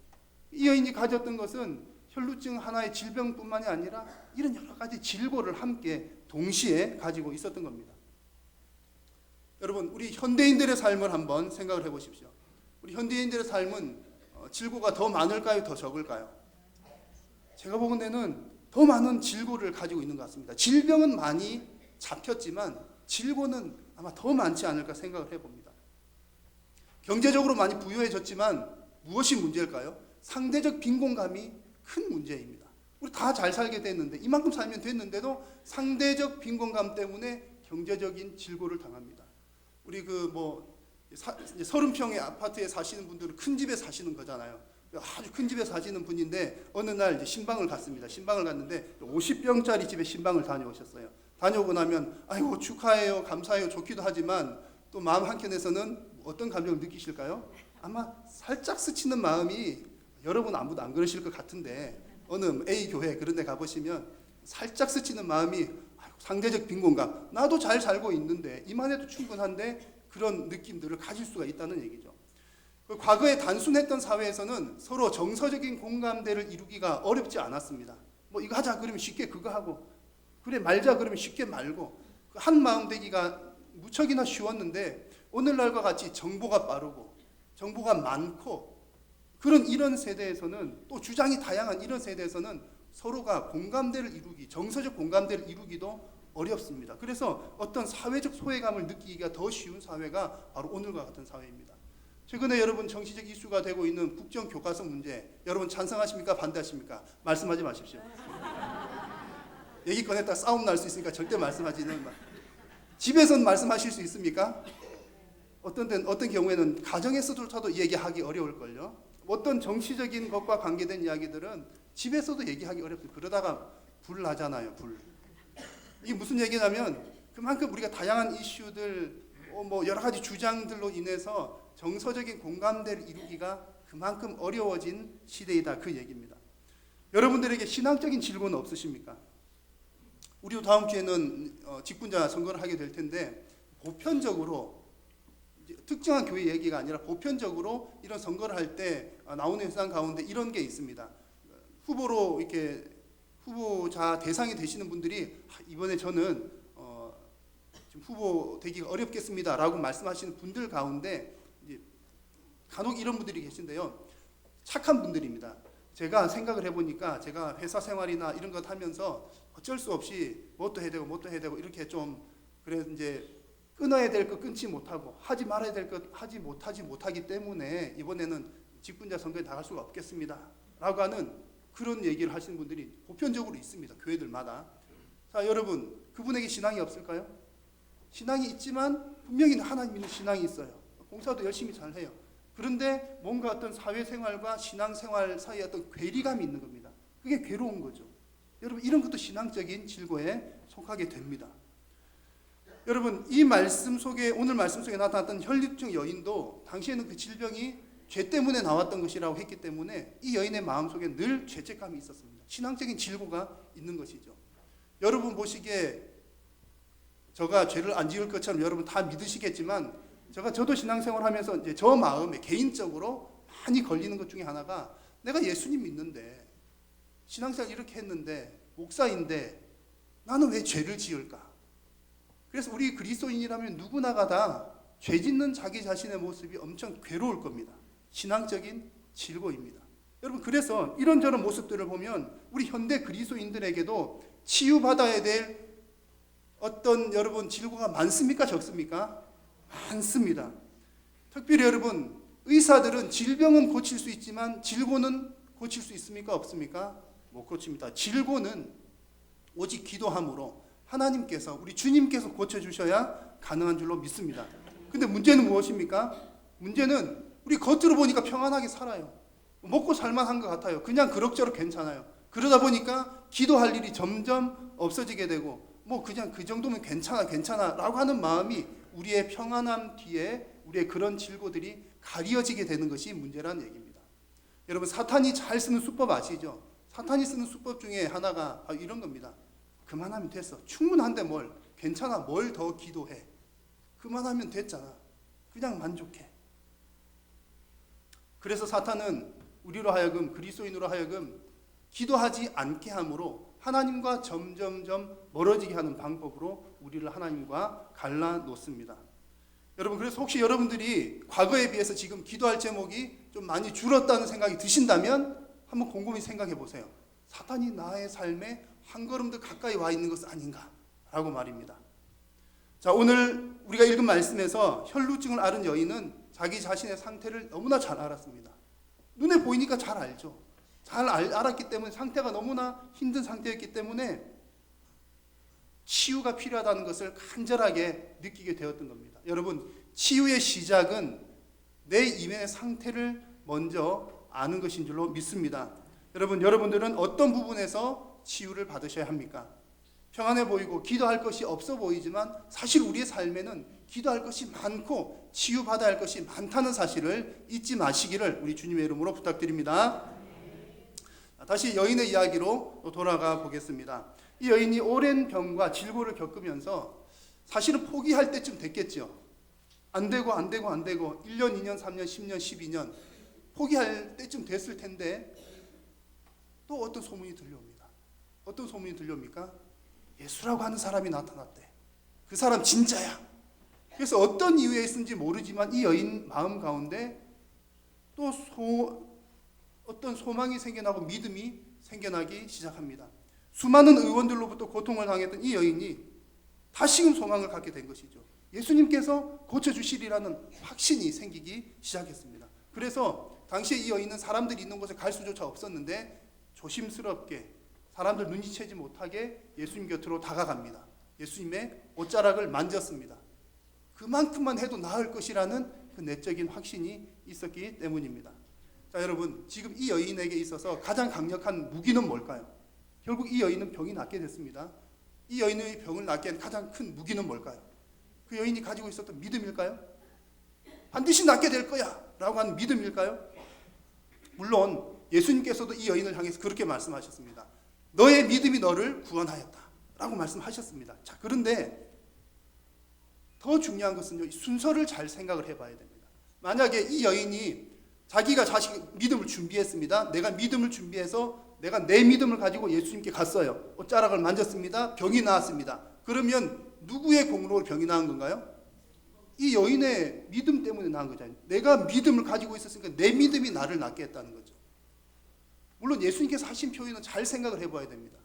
이 여인이 가졌던 것은 혈루증 하나의 질병뿐만이 아니라 이런 여러 가지 질고를 함께 동시에 가지고 있었던 겁니다. 여러분, 우리 현대인들의 삶을 한번 생각을 해보십시오. 우리 현대인들의 삶은 질고가 더 많을까요? 더 적을까요? 제가 보건대는 더 많은 질고를 가지고 있는 것 같습니다. 질병은 많이 잡혔지만 질고는 아마 더 많지 않을까 생각을 해봅니다. 경제적으로 많이 부유해졌지만 무엇이 문제일까요? 상대적 빈곤감이 큰 문제입니다. 우리 다 잘 살게 됐는데, 이만큼 살면 됐는데도 상대적 빈곤감 때문에 경제적인 질고를 당합니다. 우리 30평의 아파트에 사시는 분들은 큰 집에 사시는 거잖아요. 아주 큰 집에 사시는 분인데 어느 날 이제 신방을 갔습니다. 신방을 갔는데 50평짜리 집에 신방을 다녀오셨어요. 다녀오고 나면 아이고 축하해요, 감사해요, 좋기도 하지만 또 마음 한켠에서는 어떤 감정을 느끼실까요? 아마 살짝 스치는 마음이, 여러분 아무도 안 그러실 것 같은데 어느 A 교회 그런 데 가보시면 살짝 스치는 마음이 상대적 빈곤감, 나도 잘 살고 있는데 이만해도 충분한데, 그런 느낌들을 가질 수가 있다는 얘기죠. 과거에 단순했던 사회에서는 서로 정서적인 공감대를 이루기가 어렵지 않았습니다. 뭐 이거 하자 그러면 쉽게 그거 하고, 그래 말자 그러면 쉽게 말고, 한 마음 되기가 무척이나 쉬웠는데 오늘날과 같이 정보가 빠르고 정보가 많고 이런 세대에서는, 또 주장이 다양한 이런 세대에서는 서로가 공감대를 이루기, 정서적 공감대를 이루기도 어렵습니다. 그래서 어떤 사회적 소외감을 느끼기가 더 쉬운 사회가 바로 오늘과 같은 사회입니다. 최근에 여러분 정치적 이슈가 되고 있는 국정교과서 문제, 여러분 찬성하십니까? 반대하십니까? 말씀하지 마십시오. 얘기 꺼냈다 싸움 날 수 있으니까 절대 말씀하지는 마. 집에서는 말씀하실 수 있습니까? 어떤 경우에는 가정에서조차도 얘기하기 어려울걸요. 어떤 정치적인 것과 관계된 이야기들은 집에서도 얘기하기 어렵습니다. 그러다가 불 나잖아요. 불. 이게 무슨 얘기냐면 그만큼 우리가 다양한 이슈들, 여러 가지 주장들로 인해서 정서적인 공감대를 이루기가 그만큼 어려워진 시대이다, 그 얘기입니다. 여러분들에게 신앙적인 질고는 없으십니까? 우리도 다음 주에는 직분자 선거를 하게 될 텐데, 보편적으로 특정한 교회 얘기가 아니라 보편적으로 이런 선거를 할 때 나오는 현상 가운데 이런 게 있습니다. 후보로 이렇게 후보자 대상이 되시는 분들이 이번에 저는 좀 후보 되기가 어렵겠습니다라고 말씀하시는 분들 가운데 이제 간혹 이런 분들이 계신데요. 착한 분들입니다. 제가 생각을 해보니까 제가 회사 생활이나 이런 것 하면서 어쩔 수 없이 뭣도 해야 되고 이렇게 좀, 그래서 이제 끊어야 될 것 끊지 못하고 하지 말아야 될 것 못하기 때문에 이번에는 직분자 선거에 나갈 수가 없겠습니다 라고 하는 그런 얘기를 하시는 분들이 보편적으로 있습니다. 교회들마다. 자, 여러분, 그분에게 신앙이 없을까요? 신앙이 있지만 분명히 하나님 믿는 신앙이 있어요. 공사도 열심히 잘해요. 그런데 뭔가 어떤 사회생활과 신앙생활 사이에 어떤 괴리감이 있는 겁니다. 그게 괴로운 거죠. 여러분, 이런 것도 신앙적인 질고에 속하게 됩니다. 여러분, 이 말씀 속에, 오늘 말씀 속에 나타났던 혈루증 여인도 당시에는 그 질병이 죄 때문에 나왔던 것이라고 했기 때문에 이 여인의 마음속에 늘 죄책감이 있었습니다. 신앙적인 질고가 있는 것이죠. 여러분 보시기에 제가 죄를 안 지을 것처럼 여러분 다 믿으시겠지만, 저도 신앙생활하면서 이제 저 마음에 개인적으로 많이 걸리는 것 중에 하나가, 내가 예수님 믿는데 신앙생활 이렇게 했는데 목사인데 나는 왜 죄를 지을까? 그래서 우리 그리스도인이라면 누구나가 다 죄 짓는 자기 자신의 모습이 엄청 괴로울 겁니다. 신앙적인 질고입니다. 여러분, 그래서 이런저런 모습들을 보면 우리 현대 그리스도인들에게도 치유받아야 될 어떤 여러분 질고가 많습니까? 적습니까? 많습니다. 특별히 여러분, 의사들은 질병은 고칠 수 있지만 질고는 고칠 수 있습니까? 없습니까? 못 고칩니다. 질고는 오직 기도함으로 하나님께서, 우리 주님께서 고쳐주셔야 가능한 줄로 믿습니다. 근데 문제는 무엇입니까? 문제는 우리 겉으로 보니까 평안하게 살아요. 먹고 살만한 것 같아요. 그냥 그럭저럭 괜찮아요. 그러다 보니까 기도할 일이 점점 없어지게 되고 뭐 그냥 그 정도면 괜찮아 라고 하는 마음이 우리의 평안함 뒤에 우리의 그런 질고들이 가려지게 되는 것이 문제라는 얘기입니다. 여러분, 사탄이 잘 쓰는 수법 아시죠? 사탄이 쓰는 수법 중에 하나가 이런 겁니다. 그만하면 됐어. 충분한데 뭘. 괜찮아. 뭘 더 기도해. 그만하면 됐잖아. 그냥 만족해. 그래서 사탄은 우리로 하여금, 그리스도인으로 하여금 기도하지 않게 함으로 하나님과 점점점 멀어지게 하는 방법으로 우리를 하나님과 갈라놓습니다. 여러분, 그래서 혹시 여러분들이 과거에 비해서 지금 기도할 제목이 좀 많이 줄었다는 생각이 드신다면 한번 곰곰이 생각해 보세요. 사탄이 나의 삶에 한 걸음 더 가까이 와 있는 것은 아닌가라고 말입니다. 자, 오늘 우리가 읽은 말씀에서 혈루증을 앓은 여인은 자기 자신의 상태를 너무나 잘 알았습니다. 눈에 보이니까 잘 알죠. 잘 알았기 때문에 상태가 너무나 힘든 상태였기 때문에 치유가 필요하다는 것을 간절하게 느끼게 되었던 겁니다. 여러분, 치유의 시작은 내 이면의 상태를 먼저 아는 것인 줄로 믿습니다. 여러분, 여러분들은 어떤 부분에서 치유를 받으셔야 합니까? 평안해 보이고 기도할 것이 없어 보이지만 사실 우리의 삶에는 기도할 것이 많고 치유받아야 할 것이 많다는 사실을 잊지 마시기를 우리 주님의 이름으로 부탁드립니다. 다시 여인의 이야기로 돌아가 보겠습니다. 이 여인이 오랜 병과 질고를 겪으면서 사실은 포기할 때쯤 됐겠죠. 안 되고 1년, 2년, 3년, 10년, 12년 포기할 때쯤 됐을 텐데 또 어떤 소문이 들려옵니다. 어떤 소문이 들려옵니까? 예수라고 하는 사람이 나타났대. 그 사람 진짜야. 그래서 어떤 이유에 있는지 모르지만 이 여인 마음 가운데 또 어떤 소망이 생겨나고 믿음이 생겨나기 시작합니다. 수많은 의원들로부터 고통을 당했던 이 여인이 다시금 소망을 갖게 된 것이죠. 예수님께서 고쳐주시리라는 확신이 생기기 시작했습니다. 그래서 당시에 이 여인은 사람들이 있는 곳에 갈 수조차 없었는데 조심스럽게 사람들 눈치채지 못하게 예수님 곁으로 다가갑니다. 예수님의 옷자락을 만졌습니다. 그만큼만 해도 나을 것이라는 그 내적인 확신이 있었기 때문입니다. 자, 여러분, 지금 이 여인에게 있어서 가장 강력한 무기는 뭘까요? 결국 이 여인은 병이 낫게 됐습니다. 이 여인의 병을 낫게 한 가장 큰 무기는 뭘까요? 그 여인이 가지고 있었던 믿음일까요? 반드시 낫게 될 거야 라고 하는 믿음일까요? 물론 예수님께서도 이 여인을 향해서 그렇게 말씀하셨습니다. 너의 믿음이 너를 구원하였다 라고 말씀하셨습니다. 자, 그런데 더 중요한 것은요, 순서를 잘 생각을 해봐야 됩니다. 만약에 이 여인이 자기가 자식 믿음을 준비했습니다. 내가 믿음을 준비해서 내가 내 믿음을 가지고 예수님께 갔어요. 옷자락을 만졌습니다. 병이 나았습니다. 그러면 누구의 공로로 병이 나은 건가요? 이 여인의 믿음 때문에 나은 거잖아요. 내가 믿음을 가지고 있었으니까 내 믿음이 나를 낫게 했다는 거죠. 물론 예수님께서 하신 표현은 잘 생각을 해봐야 됩니다.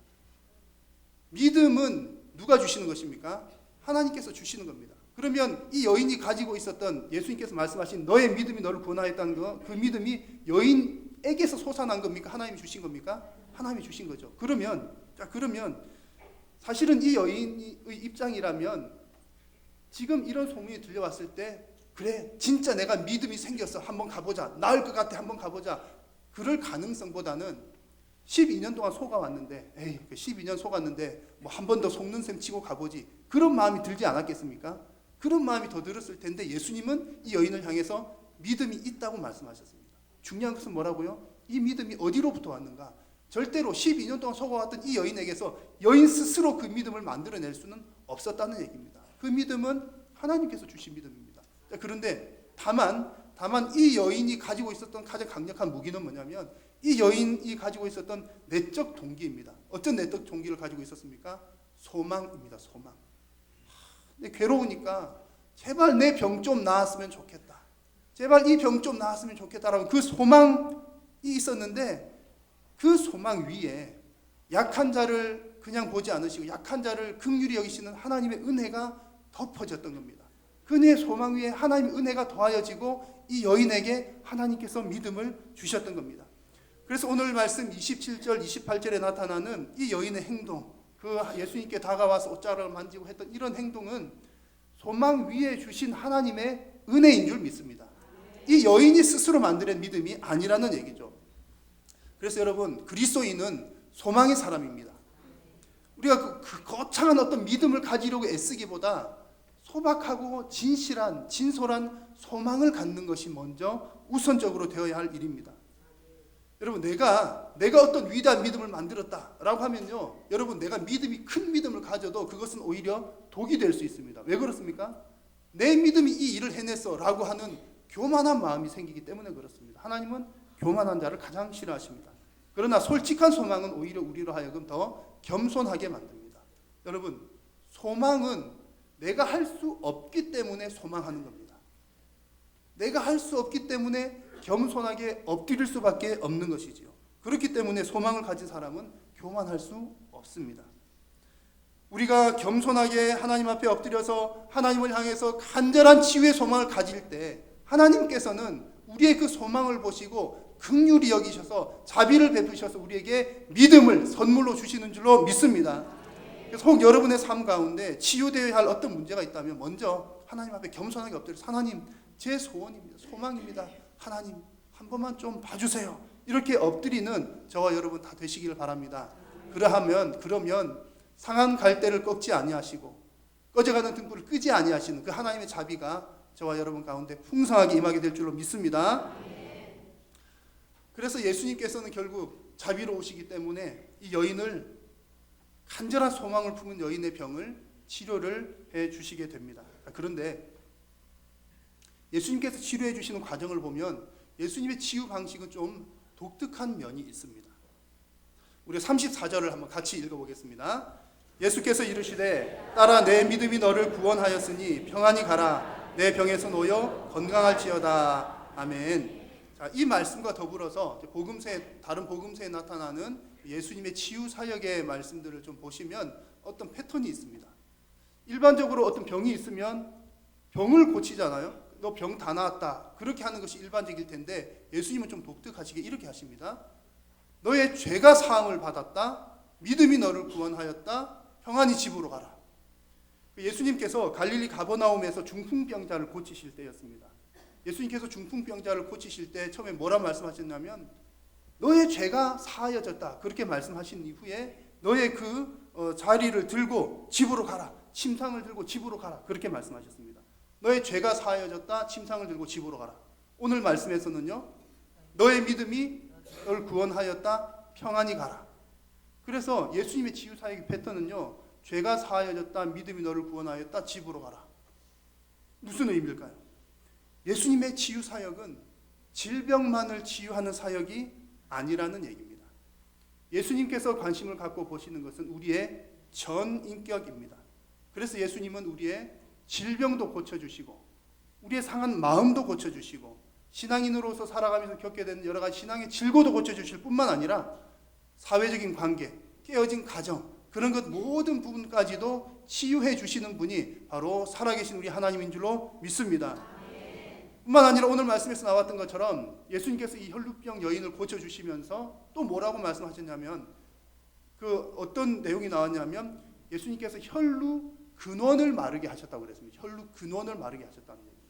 믿음은 누가 주시는 것입니까? 하나님께서 주시는 겁니다. 그러면 이 여인이 가지고 있었던 예수님께서 말씀하신 너의 믿음이 너를 구원하였다는 거, 그 믿음이 여인에게서 솟아난 겁니까? 하나님이 주신 겁니까? 하나님이 주신 거죠. 그러면 사실은 이 여인의 입장이라면 지금 이런 소문이 들려왔을 때 그래, 진짜 내가 믿음이 생겼어, 한번 가보자, 나을 것 같아, 한번 가보자, 그럴 가능성보다는 12년 동안 속아왔는데, 에이, 12년 속았는데 뭐 한 번 더 속는 셈 치고 가보지, 그런 마음이 들지 않았겠습니까? 그런 마음이 더 들었을 텐데 예수님은 이 여인을 향해서 믿음이 있다고 말씀하셨습니다. 중요한 것은 뭐라고요? 이 믿음이 어디로부터 왔는가? 절대로 12년 동안 속아왔던 이 여인에게서 여인 스스로 그 믿음을 만들어낼 수는 없었다는 얘기입니다. 그 믿음은 하나님께서 주신 믿음입니다. 그런데 다만 이 여인이 가지고 있었던 가장 강력한 무기는 뭐냐면 이 여인이 가지고 있었던 내적 동기입니다. 어떤 내적 동기를 가지고 있었습니까? 소망입니다. 소망. 근데 괴로우니까 제발 내 병 좀 나았으면 좋겠다. 제발 이 병 좀 나았으면 좋겠다라는 그 소망이 있었는데 그 소망 위에 약한 자를 그냥 보지 않으시고 약한 자를 긍휼히 여기시는 하나님의 은혜가 덮어졌던 겁니다. 그녀의 소망 위에 하나님의 은혜가 더하여지고 이 여인에게 하나님께서 믿음을 주셨던 겁니다. 그래서 오늘 말씀 27절, 28절에 나타나는 이 여인의 행동, 그 예수님께 다가와서 옷자락을 만지고 했던 이런 행동은 소망 위에 주신 하나님의 은혜인 줄 믿습니다. 이 여인이 스스로 만들어낸 믿음이 아니라는 얘기죠. 그래서 여러분, 그리스도인은 소망의 사람입니다. 우리가 그 거창한 어떤 믿음을 가지려고 애쓰기보다 소박하고 진솔한 소망을 갖는 것이 먼저 우선적으로 되어야 할 일입니다. 여러분, 내가 어떤 위대한 믿음을 만들었다라고 하면요, 여러분, 내가 큰 믿음을 가져도 그것은 오히려 독이 될 수 있습니다. 왜 그렇습니까? 내 믿음이 이 일을 해냈어라고 하는 교만한 마음이 생기기 때문에 그렇습니다. 하나님은 교만한 자를 가장 싫어하십니다. 그러나 솔직한 소망은 오히려 우리로 하여금 더 겸손하게 만듭니다. 여러분, 소망은 내가 할 수 없기 때문에 소망하는 겁니다. 내가 할 수 없기 때문에 겸손하게 엎드릴 수밖에 없는 것이지요. 그렇기 때문에 소망을 가진 사람은 교만할 수 없습니다. 우리가 겸손하게 하나님 앞에 엎드려서 하나님을 향해서 간절한 치유의 소망을 가질 때 하나님께서는 우리의 그 소망을 보시고 긍휼히 여기셔서 자비를 베푸셔서 우리에게 믿음을 선물로 주시는 줄로 믿습니다. 그래서 혹 여러분의 삶 가운데 치유되어야 할 어떤 문제가 있다면 먼저 하나님 앞에 겸손하게 엎드려서 하나님, 제 소원입니다. 소망입니다. 하나님, 한 번만 좀 봐주세요. 이렇게 엎드리는 저와 여러분 다 되시기를 바랍니다. 그러면 상한 갈대를 꺾지 아니하시고 꺼져가는 등불을 끄지 아니하시는 그 하나님의 자비가 저와 여러분 가운데 풍성하게 임하게 될 줄로 믿습니다. 그래서 예수님께서는 결국 자비로우시기 때문에 이 여인을, 간절한 소망을 품은 여인의 병을 치료를 해 주시게 됩니다. 그런데 예수님께서 치료해 주시는 과정을 보면 예수님의 치유 방식은 좀 독특한 면이 있습니다. 우리 34절을 한번 같이 읽어보겠습니다. 예수께서 이르시되 따라 내 믿음이 너를 구원하였으니 평안히 가라. 내 병에서 놓여 건강할지어다. 아멘. 자, 이 말씀과 더불어서 다른 복음서에 나타나는 예수님의 치유 사역의 말씀들을 좀 보시면 어떤 패턴이 있습니다. 일반적으로 어떤 병이 있으면 병을 고치잖아요. 너 병 다 나았다. 그렇게 하는 것이 일반적일 텐데 예수님은 좀 독특하시게 이렇게 하십니다. 너의 죄가 사함을 받았다. 믿음이 너를 구원하였다. 평안히 집으로 가라. 예수님께서 갈릴리 가버나움에서 중풍병자를 고치실 때였습니다. 예수님께서 중풍병자를 고치실 때 처음에 뭐라 말씀하셨냐면 너의 죄가 사하여졌다. 그렇게 말씀하신 이후에 너의 그 자리를 들고 집으로 가라. 침상을 들고 집으로 가라. 그렇게 말씀하셨습니다. 너의 죄가 사하여졌다. 침상을 들고 집으로 가라. 오늘 말씀에서는요, 너의 믿음이 너를 구원하였다. 평안히 가라. 그래서 예수님의 치유 사역의 패턴은요, 죄가 사하여졌다. 믿음이 너를 구원하였다. 집으로 가라. 무슨 의미일까요? 예수님의 치유 사역은 질병만을 치유하는 사역이 아니라는 얘기입니다. 예수님께서 관심을 갖고 보시는 것은 우리의 전 인격입니다. 그래서 예수님은 우리의 질병도 고쳐주시고 우리의 상한 마음도 고쳐주시고 신앙인으로서 살아가면서 겪게 되는 여러 가지 신앙의 질고도 고쳐주실 뿐만 아니라 사회적인 관계, 깨어진 가정, 그런 것 모든 부분까지도 치유해 주시는 분이 바로 살아계신 우리 하나님인 줄로 믿습니다. 뿐만 아니라 오늘 말씀에서 나왔던 것처럼 예수님께서 이 혈루병 여인을 고쳐주시면서 또 뭐라고 말씀하셨냐면, 그 어떤 내용이 나왔냐면 예수님께서 혈루 근원을 마르게 하셨다고 그랬습니다. 혈루 근원을 마르게 하셨다는 얘기입니다.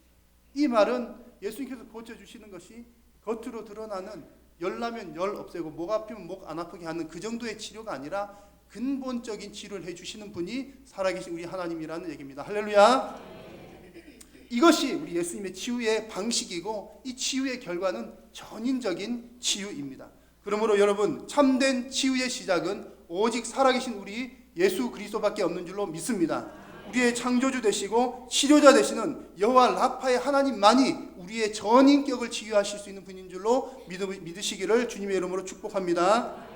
이 말은 예수님께서 고쳐주시는 것이 겉으로 드러나는 열 나면 열 없애고 목 아프면 목 안 아프게 하는 그 정도의 치료가 아니라 근본적인 치료를 해주시는 분이 살아계신 우리 하나님이라는 얘기입니다. 할렐루야. 이것이 우리 예수님의 치유의 방식이고 이 치유의 결과는 전인적인 치유입니다. 그러므로 여러분, 참된 치유의 시작은 오직 살아계신 우리 예수 그리스도밖에 없는 줄로 믿습니다. 우리의 창조주 되시고 치료자 되시는 여호와 라파의 하나님만이 우리의 전인격을 치유하실 수 있는 분인 줄로 믿으시기를 주님의 이름으로 축복합니다.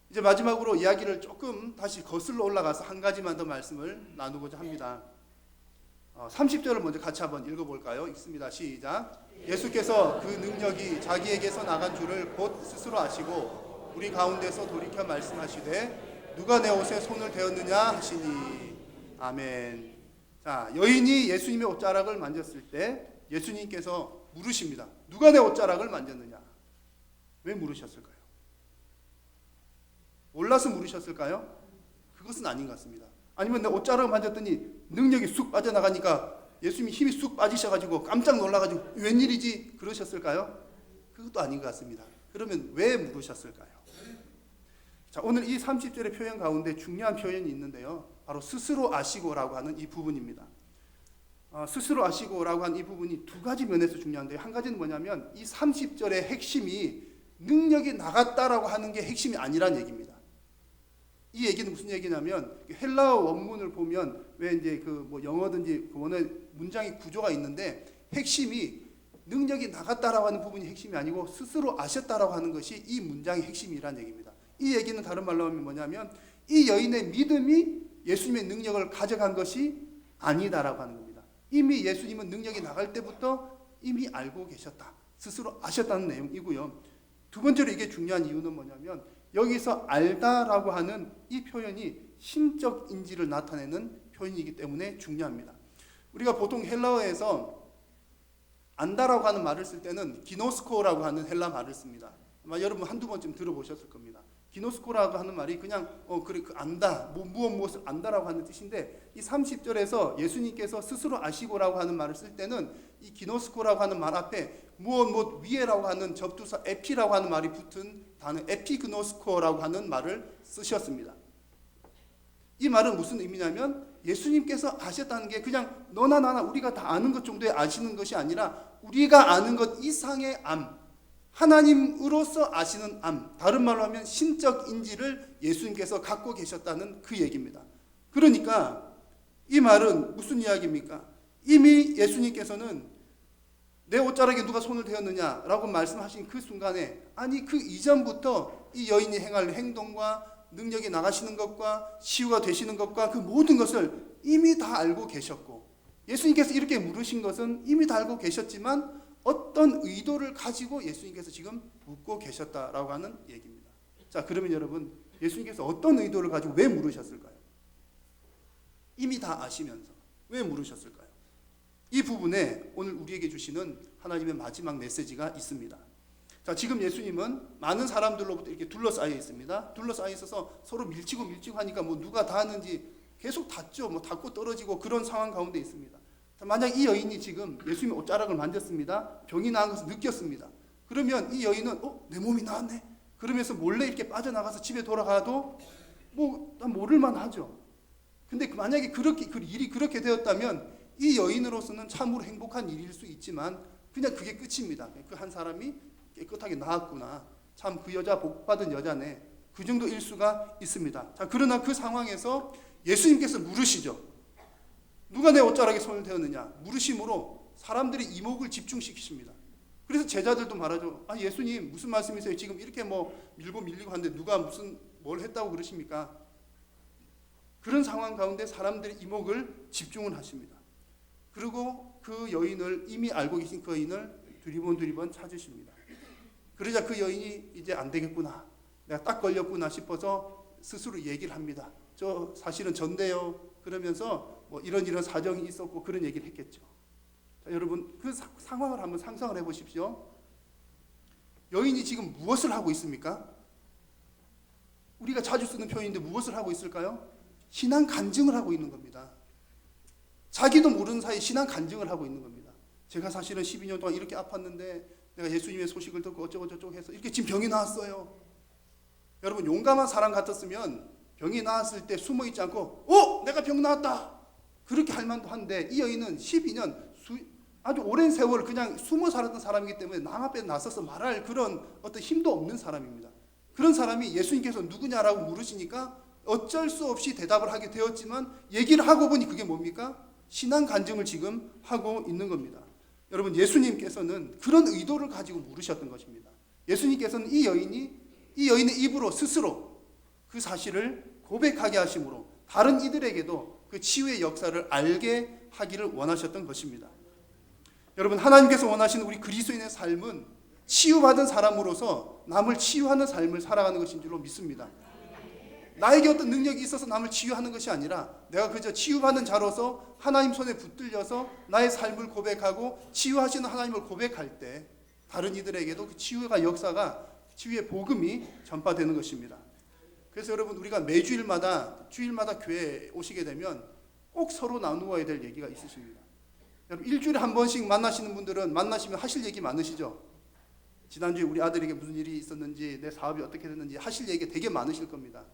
이제 마지막으로 이야기를 조금 다시 거슬러 올라가서 한 가지만 더 말씀을 나누고자 합니다. 30절을 먼저 같이 한번 읽어볼까요? 읽습니다. 시작. 예수께서 그 능력이 자기에게서 나간 줄을 곧 스스로 아시고 우리 가운데서 돌이켜 말씀하시되 누가 내 옷에 손을 대었느냐 하시니. 아멘. 자, 여인이 예수님의 옷자락을 만졌을 때 예수님께서 물으십니다. 누가 내 옷자락을 만졌느냐? 왜 물으셨을까요? 몰라서 물으셨을까요? 그것은 아닌 것 같습니다. 아니면 내 옷자락을 만졌더니 능력이 쑥 빠져나가니까 예수님이 힘이 쑥 빠지셔가지고 깜짝 놀라가지고 웬일이지 그러셨을까요? 그것도 아닌 것 같습니다. 그러면 왜 물으셨을까요? 자, 오늘 이 30절의 표현 가운데 중요한 표현이 있는데요. 바로 스스로 아시고라고 하는 이 부분입니다. 스스로 아시고라고 하는 이 부분이 두 가지 면에서 중요한데요. 한 가지는 뭐냐면 이 30절의 핵심이 능력이 나갔다라고 하는 게 핵심이 아니란 얘기입니다. 이 얘기는 무슨 얘기냐면 헬라어 원문을 보면 왜 이제 그 뭐 영어든지 그 원어의 문장의 구조가 있는데 핵심이 능력이 나갔다라고 하는 부분이 핵심이 아니고 스스로 아셨다라고 하는 것이 이 문장의 핵심이란 얘기입니다. 이 얘기는 다른 말로 하면 뭐냐면 이 여인의 믿음이 예수님의 능력을 가져간 것이 아니다라고 하는 겁니다. 이미 예수님은 능력이 나갈 때부터 이미 알고 계셨다. 스스로 아셨다는 내용이고요. 두 번째로 이게 중요한 이유는 뭐냐면 여기서 알다라고 하는 이 표현이 신적 인지를 나타내는 표현이기 때문에 중요합니다. 우리가 보통 헬라어에서 안다라고 하는 말을 쓸 때는 기노스코라고 하는 헬라 말을 씁니다. 아마 여러분 한두 번쯤 들어보셨을 겁니다. 기노스코라고 하는 말이 그냥 그래 그 안다, 무엇을 안다라고 하는 뜻인데 이 30절에서 예수님께서 스스로 아시고라고 하는 말을 쓸 때는 이 기노스코라고 하는 말 앞에 무엇 위에라고 하는 접두사 에피라고 하는 말이 붙은 단어 에피그노스코라고 하는 말을 쓰셨습니다. 이 말은 무슨 의미냐면 예수님께서 아셨다는 게 그냥 너나 나나 우리가 다 아는 것 정도에 아시는 것이 아니라 우리가 아는 것 이상의 암, 하나님으로서 아시는 암, 다른 말로 하면 신적 인지를 예수님께서 갖고 계셨다는 그 얘기입니다. 그러니까 이 말은 무슨 이야기입니까? 이미 예수님께서는 내 옷자락에 누가 손을 대었느냐라고 말씀하신 그 순간에 아니 그 이전부터 이 여인이 행할 행동과 능력이 나가시는 것과 치유가 되시는 것과 그 모든 것을 이미 다 알고 계셨고 예수님께서 이렇게 물으신 것은 이미 다 알고 계셨지만 어떤 의도를 가지고 예수님께서 지금 묻고 계셨다라고 하는 얘기입니다. 자, 그러면 여러분 예수님께서 어떤 의도를 가지고 왜 물으셨을까요? 이미 다 아시면서 왜 물으셨을까요? 이 부분에 오늘 우리에게 주시는 하나님의 마지막 메시지가 있습니다. 자, 지금 예수님은 많은 사람들로부터 이렇게 둘러싸여 있습니다. 둘러싸여 있어서 서로 밀치고 하니까 뭐 누가 닿았는지 계속 닿죠. 뭐 닿고 떨어지고 그런 상황 가운데 있습니다. 자, 만약 이 여인이 지금 예수님의 옷자락을 만졌습니다. 병이 나은 것을 느꼈습니다. 그러면 이 여인은 내 몸이 나았네. 그러면서 몰래 이렇게 빠져나가서 집에 돌아가도 뭐 모를만 하죠. 근데 만약에 그렇게 그 일이 그렇게 되었다면 이 여인으로서는 참으로 행복한 일일 수 있지만 그냥 그게 끝입니다. 그 한 사람이 깨끗하게 나았구나. 참 그 여자 복받은 여자네. 그 정도일 수가 있습니다. 자, 그러나 그 상황에서 예수님께서 물으시죠. 누가 내 옷자락에 손을 대었느냐? 물으심으로 사람들이 이목을 집중시키십니다. 그래서 제자들도 말하죠. 아, 예수님 무슨 말씀이세요? 지금 이렇게 뭐 밀리고 하는데 누가 무슨 뭘 했다고 그러십니까? 그런 상황 가운데 사람들이 이목을 집중을 하십니다. 그리고 그 여인을 이미 알고 계신 그 여인을 두리번 찾으십니다. 그러자 그 여인이 이제 안 되겠구나. 내가 딱 걸렸구나 싶어서 스스로 얘기를 합니다. 저 사실은 전데요. 그러면서 뭐 이런 사정이 있었고 그런 얘기를 했겠죠. 자, 여러분 그 상황을 한번 상상을 해보십시오. 여인이 지금 무엇을 하고 있습니까? 우리가 자주 쓰는 표현인데 무엇을 하고 있을까요? 신앙 간증을 하고 있는 겁니다. 자기도 모르는 사이에 신앙 간증을 하고 있는 겁니다. 제가 사실은 12년 동안 이렇게 아팠는데 내가 예수님의 소식을 듣고 어쩌고 해서 이렇게 지금 병이 나았어요. 여러분 용감한 사람 같았으면 병이 나았을 때 숨어 있지 않고 내가 병 나았다 그렇게 할 만도 한데 이 여인은 12년 아주 오랜 세월 그냥 숨어 살았던 사람이기 때문에 남 앞에 나서서 말할 그런 어떤 힘도 없는 사람입니다. 그런 사람이 예수님께서 누구냐라고 물으시니까 어쩔 수 없이 대답을 하게 되었지만 얘기를 하고 보니 그게 뭡니까? 신앙 간증을 지금 하고 있는 겁니다. 여러분 예수님께서는 그런 의도를 가지고 물으셨던 것입니다. 예수님께서는 이 여인의 입으로 스스로 그 사실을 고백하게 하심으로 다른 이들에게도 그 치유의 역사를 알게 하기를 원하셨던 것입니다. 여러분 하나님께서 원하시는 우리 그리스도인의 삶은 치유받은 사람으로서 남을 치유하는 삶을 살아가는 것인 줄로 믿습니다. 나에게 어떤 능력이 있어서 남을 치유하는 것이 아니라 내가 그저 치유받는 자로서 하나님 손에 붙들려서 나의 삶을 고백하고 치유하시는 하나님을 고백할 때 다른 이들에게도 그 치유의 역사가 치유의 복음이 전파되는 것입니다. 그래서 여러분 우리가 주일마다 교회에 오시게 되면 꼭 서로 나누어야 될 얘기가 있으십니다. 여러분 일주일에 한 번씩 만나시는 분들은 만나시면 하실 얘기 많으시죠? 지난주에 우리 아들에게 무슨 일이 있었는지, 내 사업이 어떻게 됐는지 하실 얘기가 되게 많으실 겁니다.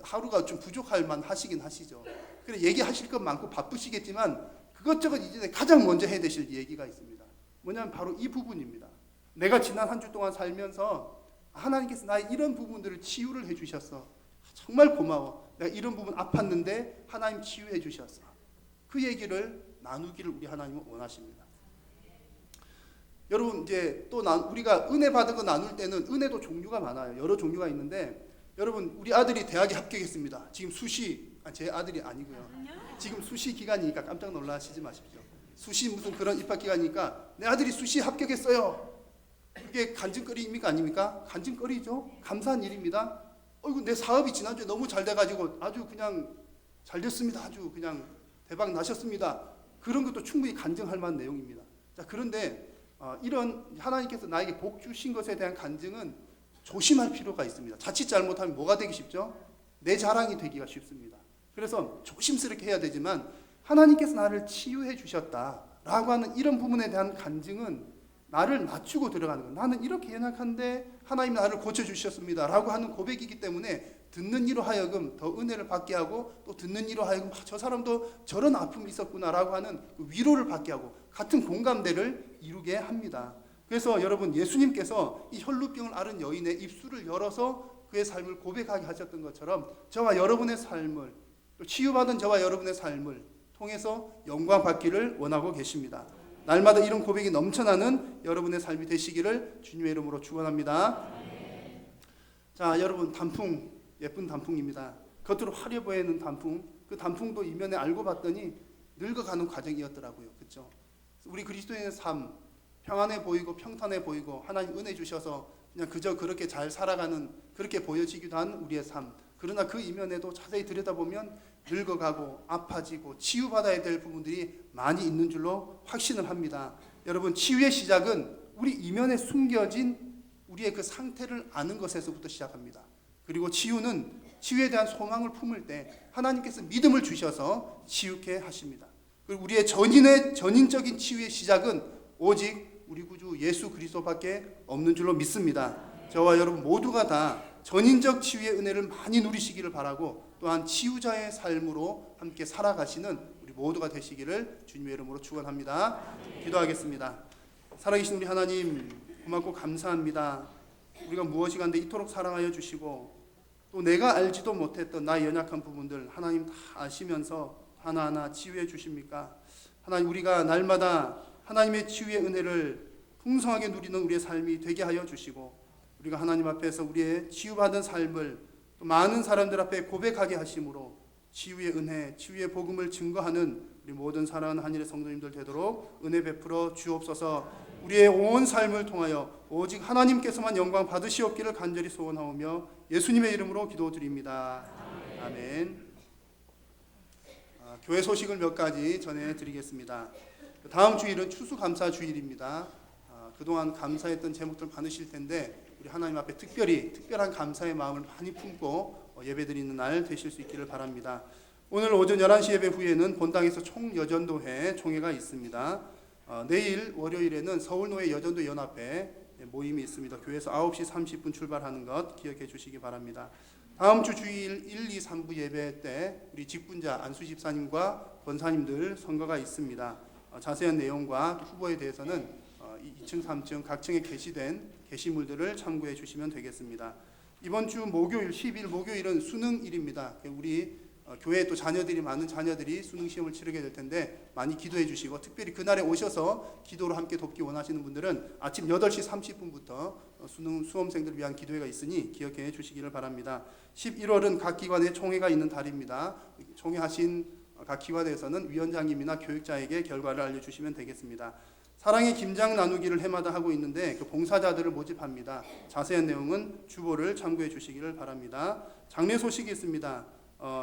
하루가 좀 부족할 만 하시긴 하시죠. 그래 얘기하실 것 많고 바쁘시겠지만 그것저것 이전에 가장 먼저 해야 되실 얘기가 있습니다. 뭐냐면 바로 이 부분입니다. 내가 지난 한 주 동안 살면서 하나님께서 나의 이런 부분들을 치유를 해주셨어. 정말 고마워. 내가 이런 부분 아팠는데 하나님 치유해 주셨어. 그 얘기를 나누기를 우리 하나님은 원하십니다. 여러분 이제 또 우리가 은혜 받은 거 나눌 때는 은혜도 종류가 많아요. 여러 종류가 있는데 여러분 우리 아들이 대학에 합격했습니다. 지금 제 아들이 아니고요. 지금 수시 기간이니까 깜짝 놀라시지 마십시오. 수시 무슨 그런 입학 기간이니까 내 아들이 수시 합격했어요. 그게 간증거리입니까 아닙니까? 간증거리죠. 감사한 일입니다. 어이구 내 사업이 지난주에 너무 잘 돼가지고 아주 그냥 잘 됐습니다. 아주 그냥 대박 나셨습니다. 그런 것도 충분히 간증할 만한 내용입니다. 자 그런데 이런 하나님께서 나에게 복 주신 것에 대한 간증은 조심할 필요가 있습니다. 자칫 잘못하면 뭐가 되기 쉽죠? 내 자랑이 되기가 쉽습니다. 그래서 조심스럽게 해야 되지만 하나님께서 나를 치유해 주셨다라고 하는 이런 부분에 대한 간증은 나를 낮추고 들어가는 거예요. 나는 이렇게 연약한데 하나님 나를 고쳐주셨습니다라고 하는 고백이기 때문에 듣는 이로 하여금 더 은혜를 받게 하고 또 듣는 이로 하여금 저 사람도 저런 아픔이 있었구나라고 하는 위로를 받게 하고 같은 공감대를 이루게 합니다. 그래서 여러분 예수님께서 이 혈루병을 앓은 여인의 입술을 열어서 그의 삶을 고백하게 하셨던 것처럼 저와 여러분의 삶을 또 치유받은 저와 여러분의 삶을 통해서 영광 받기를 원하고 계십니다. 날마다 이런 고백이 넘쳐나는 여러분의 삶이 되시기를 주님의 이름으로 축원합니다. 자, 여러분 단풍 예쁜 단풍입니다. 겉으로 화려 보이는 단풍, 그 단풍도 이면에 알고 봤더니 늙어가는 과정이었더라고요. 그렇죠? 우리 그리스도인의 삶 평안해 보이고 평탄해 보이고 하나님 은혜 주셔서 그냥 그저 그렇게 잘 살아가는 그렇게 보여지기도 한 우리의 삶. 그러나 그 이면에도 자세히 들여다보면 늙어가고 아파지고 치유받아야 될 부분들이 많이 있는 줄로 확신을 합니다. 여러분 치유의 시작은 우리 이면에 숨겨진 우리의 그 상태를 아는 것에서부터 시작합니다. 그리고 치유에 대한 소망을 품을 때 하나님께서 믿음을 주셔서 치유케 하십니다. 그리고 우리의 전인적인 치유의 시작은 오직 우리 구주 예수 그리스도밖에 없는 줄로 믿습니다. 저와 여러분 모두가 다 전인적 치유의 은혜를 많이 누리시기를 바라고 또한 치유자의 삶으로 함께 살아가시는 우리 모두가 되시기를 주님의 이름으로 축원합니다. 기도하겠습니다. 살아계신 우리 하나님 고맙고 감사합니다. 우리가 무엇이 간데 이토록 사랑하여 주시고 또 내가 알지도 못했던 나의 연약한 부분들 하나님 다 아시면서 하나하나 치유해 주십니까? 하나님 우리가 날마다 하나님의 치유의 은혜를 풍성하게 누리는 우리의 삶이 되게 하여 주시고 우리가 하나님 앞에서 우리의 치유받은 삶을 또 많은 사람들 앞에 고백하게 하심으로 치유의 은혜, 치유의 복음을 증거하는 우리 모든 사랑하는 한일의 성도님들 되도록 은혜 베풀어 주옵소서. 우리의 온 삶을 통하여 오직 하나님께서만 영광 받으시옵기를 간절히 소원하오며 예수님의 이름으로 기도드립니다. 아멘. 교회 소식을 몇 가지 전해드리겠습니다. 다음 주일은 추수감사주일입니다. 그동안 감사했던 제목들 많으실 텐데 우리 하나님 앞에 특별한 감사의 마음을 많이 품고 예배드리는 날 되실 수 있기를 바랍니다. 오늘 오전 11시 예배 후에는 본당에서 총여전도회 총회가 있습니다. 내일 월요일에는 서울노예 여전도 연합회 모임이 있습니다. 교회에서 9시 30분 출발하는 것 기억해 주시기 바랍니다. 다음 주 주일 1, 2, 3부 예배 때 우리 직분자 안수 집사님과 권사님들 선거가 있습니다. 자세한 내용과 후보에 대해서는 2층, 3층 각 층에 게시된 게시물들을 참고해 주시면 되겠습니다. 이번 주 목요일 10일 목요일은 수능일입니다. 우리 교회에 또 자녀들이 많은 자녀들이 수능 시험을 치르게 될 텐데 많이 기도해 주시고 특별히 그날에 오셔서 기도로 함께 돕기 원하시는 분들은 아침 8시 30분부터 수능 수험생들을 위한 기도회가 있으니 기억해 주시기를 바랍니다. 11월은 각 기관에 총회가 있는 달입니다. 총회하신 각 기관에서는 위원장님이나 교육자에게 결과를 알려주시면 되겠습니다. 사랑의 김장 나누기를 해마다 하고 있는데 그 봉사자들을 모집합니다. 자세한 내용은 주보를 참고해 주시기를 바랍니다. 장례 소식이 있습니다.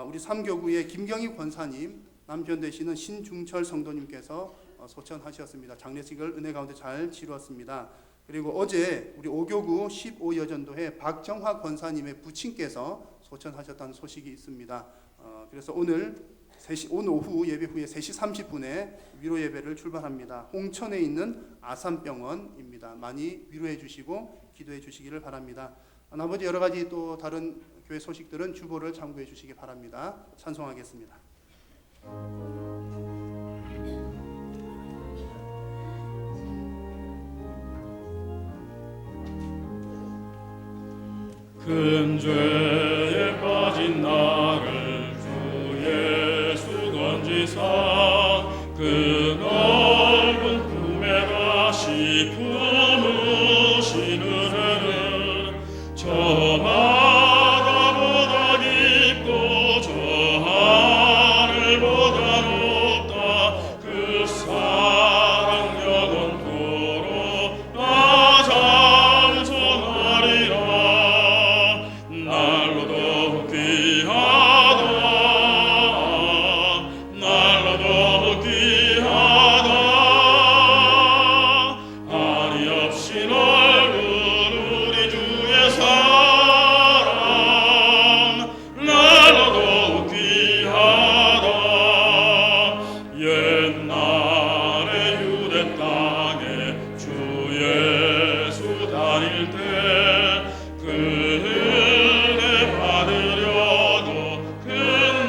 우리 3교구의 김경희 권사님, 남편 되시는 신중철 성도님께서 소천하셨습니다. 장례식을 은혜 가운데 잘 치루었습니다. 그리고 어제 우리 5교구 15여전도회 박정화 권사님의 부친께서 소천하셨다는 소식이 있습니다. 그래서 오늘 오늘 오후 예배 후에 3시 30분에 위로 예배를 출발합니다. 홍천에 있는 아산병원입니다. 많이 위로해 주시고 기도해 주시기를 바랍니다. 나머지 여러 가지 또 다른 교회 소식들은 주보를 참고해 주시기 바랍니다. 찬송하겠습니다. 큰 죄에 빠진 나를 주 예수 건지사 그 넓은 품에 다시 품으시는 은혜는 저마다보다 깊고 저 하늘보다 높다. 그 사랑 영원토록 나 찬송하리라. 날로도 귀하다. 날로도 귀하다. 아니 없이 넓은 우리 주의 사랑 날로도 귀하다. 옛날에 유대 땅에 주 예수 다닐 때그 은혜 받으려고 큰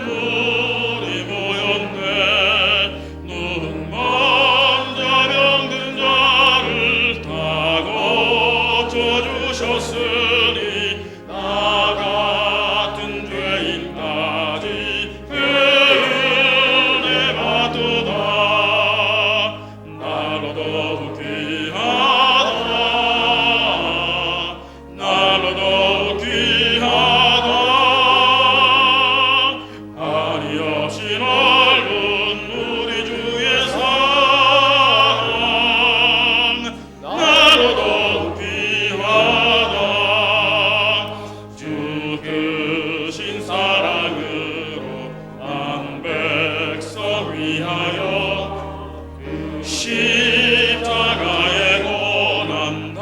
물이 모였네. 눈먼 자 병든 자를 다 고쳐주셨으니 나 같은 죄인까지 그 은혜 받도다. 날로도 귀하다. 날로도 귀하다. 아니 없이 넓은 우리 주의 사랑 날로도 귀하다. 주 크신 사랑으로 난 백성 위하여 십자가의 고난 다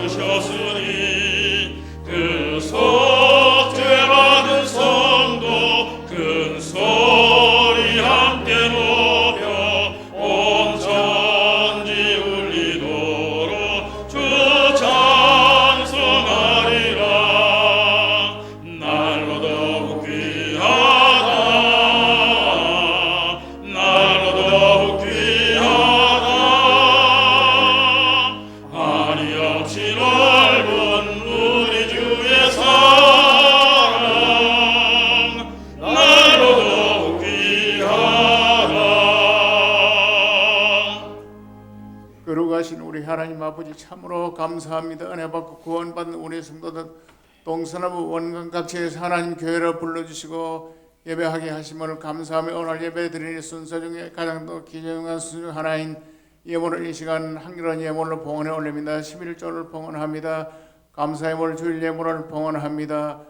받으셨으니 그 속죄받은 성도 큰 소리 함께 높여 온 천지 울리도록 주 찬송하리라. 날로도 귀하다. 날로도 귀하다. 아니 없이 넓은 우리 주의 사랑 날로도 귀하다. 거룩하신 우리 하나님 아버지 참으로 감사합니다. 은혜 받고 구원받은 우리 성도들 동서남북 원광각지에서 하나님 교회를 불러주시고 예배하게 하심을 감사하며 오늘 예배 드리는 순서 중에 가장 더 귀중한 순서 중 하나인 예물을 이 시간 한결한 예물로 봉헌해 올립니다. 11조를 봉헌합니다. 감사 예물, 주일 예물을 봉헌합니다.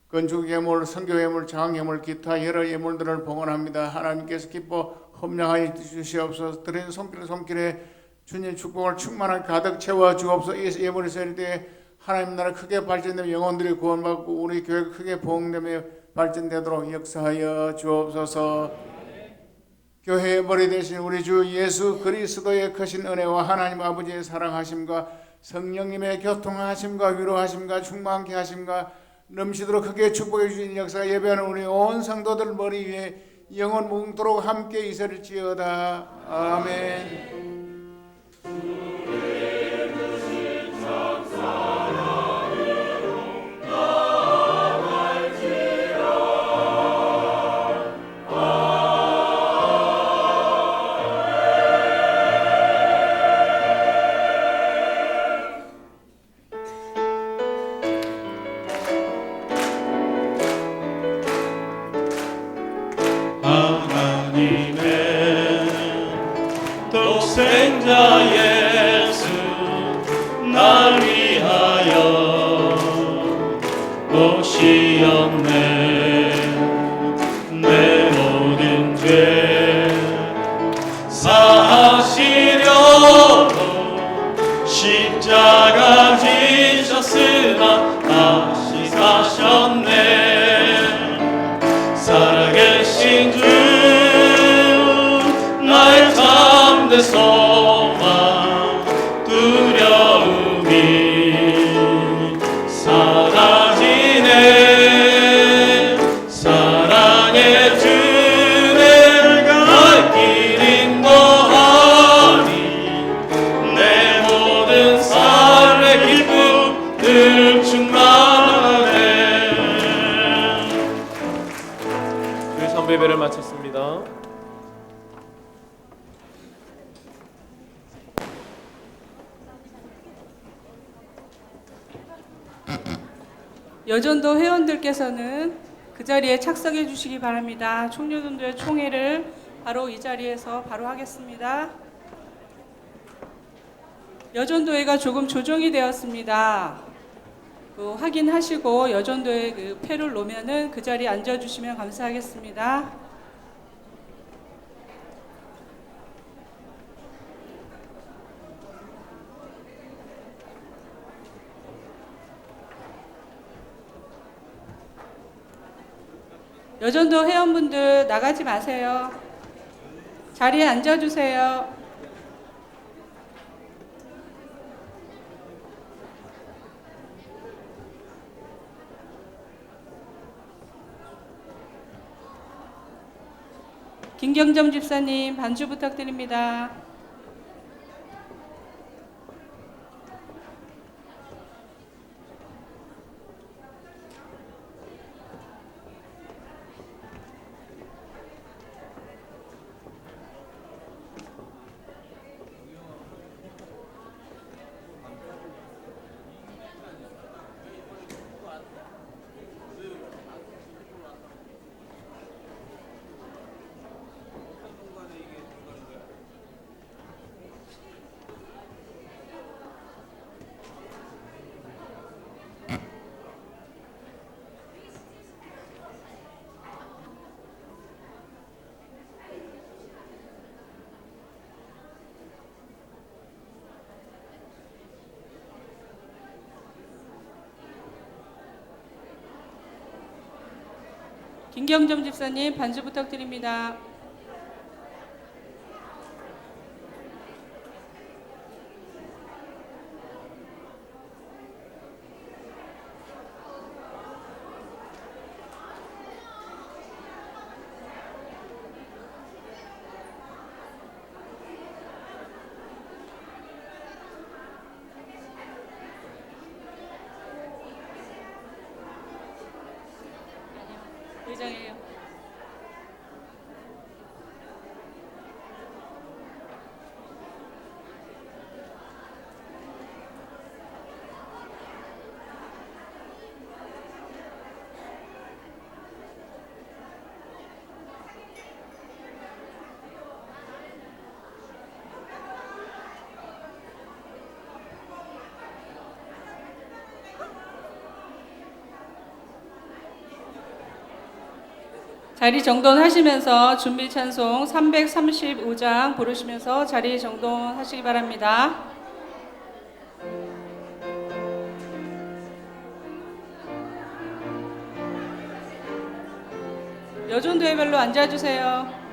건축 예물, 선교 예물, 장학 예물, 기타 여러 예물들을 봉헌합니다. 하나님께서 기뻐 험량하여 주시옵소서. 드린 손길에 주님 축복을 충만하게 가득 채워 주옵소서. 이 예물이 세일 때 하나님 나라 크게 발전되며 영혼들이 구원받고 우리 교회가 크게 부흥되며 발전되도록 역사하여 주옵소서. 교회의 머리 되신 우리 주 예수 그리스도의 크신 은혜와 하나님 아버지의 사랑하심과 성령님의 교통하심과 위로하심과 충만케 하심과 넘치도록 크게 축복해 주신 역사가 예배하는 우리 온 성도들 머리 위에 영원 뭉도록 함께 있을지어다. 아멘. 하나님의 독생자 예수 날 위하여 오시었네. 내 모든 죄 사하시려고 십자가 지셨으나 다시 사셨네. 살아가 예배를 마쳤습니다. 여전도 회원들께서는 그 자리에 착석해 주시기 바랍니다. 총료분들의 총회를 바로 이 자리에서 바로 하겠습니다. 여전도회가 조금 조정이 되었습니다. 확인하시고 여전도회 표를 놓으면은 그 자리에 앉아주시면 감사하겠습니다. 여전도 회원분들 나가지 마세요. 자리에 앉아주세요. 김경점 집사님 반주 부탁드립니다. 김경점 집사님 반주 부탁드립니다. 의장이에요. 자리 정돈하시면서 준비 찬송 335장 부르시면서 자리 정돈하시기 바랍니다. 여존도회별로 앉아주세요.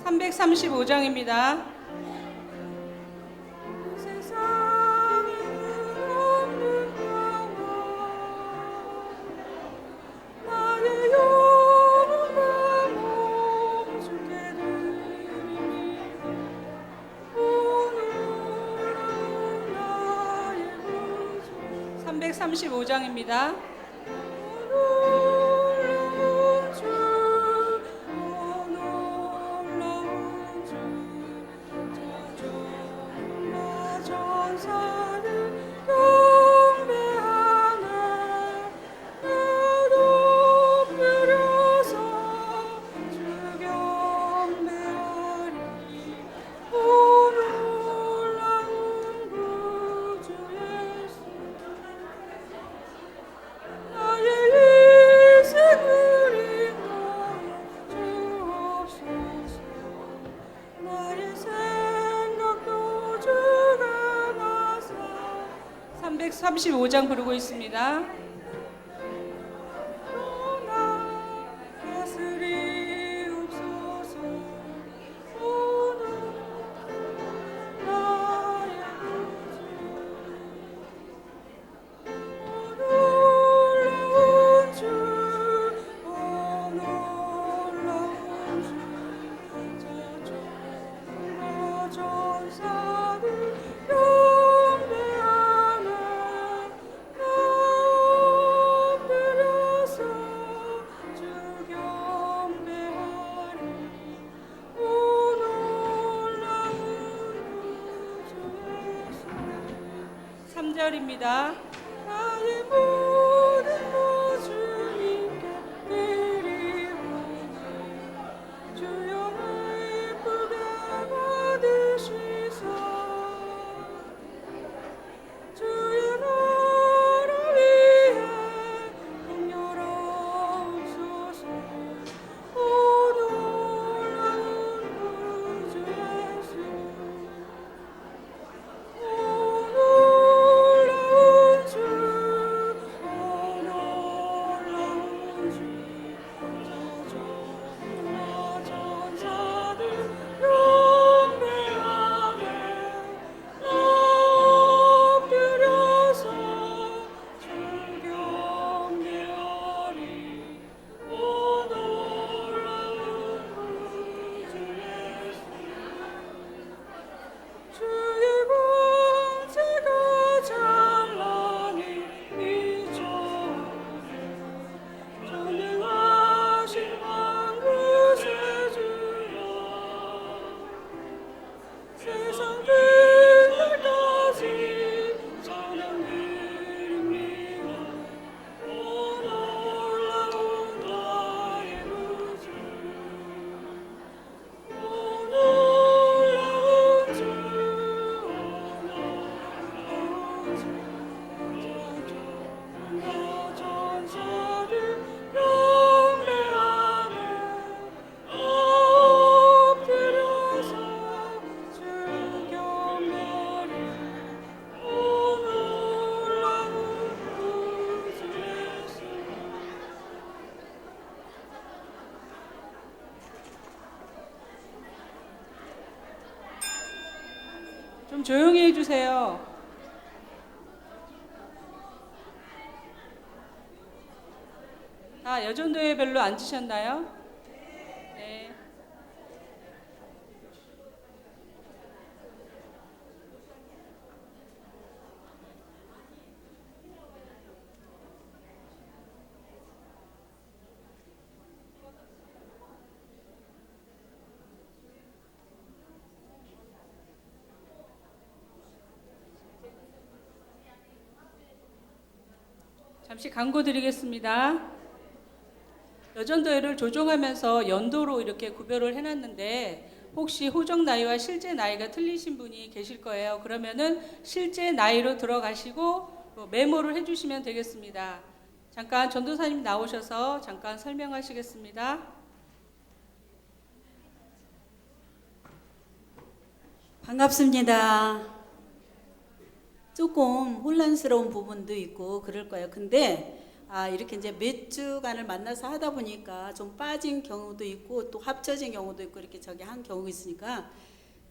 (335장입니다) (335장입니다) (335장) 부르고 있습니다. 2절입니다. 나의 모든 것 주님께 드리오니 주여 나의 예쁘게 받으시사 주의 나라 위에 풍요로우소서. 오 놀라운 구주 예수, 오 놀라운 주, 오 놀라운 주, 천하 천사들 경배하네 엎드려서 주 경배하리. 오 놀라운 구주 예수, 주의 권세가 찬란히 비춰오네 전능하신 왕구세 주여 세상 끝날까지 찬양드립니다. 오 놀라운 나의 구주, 오 놀라운 주, 오 놀라운 주, 천하 천사들 경배하네 엎드려서 주 경배하리. 오 놀라운 구주 예수. 좀 조용히 해주세요. 다 여전도회별로 앉으셨나요? 네. 잠시 광고 드리겠습니다. 여전도회를 조정하면서 연도로 이렇게 구별을 해놨는데 혹시 호적 나이와 실제 나이가 틀리신 분이 계실 거예요. 그러면은 실제 나이로 들어가시고 메모를 해주시면 되겠습니다. 잠깐 전도사님 나오셔서 잠깐 설명하시겠습니다. 반갑습니다. 조금 혼란스러운 부분도 있고 그럴 거예요. 근데 이렇게 이제 몇 주간을 만나서 하다 보니까 좀 빠진 경우도 있고 또 합쳐진 경우도 있고 이렇게 한 경우가 있으니까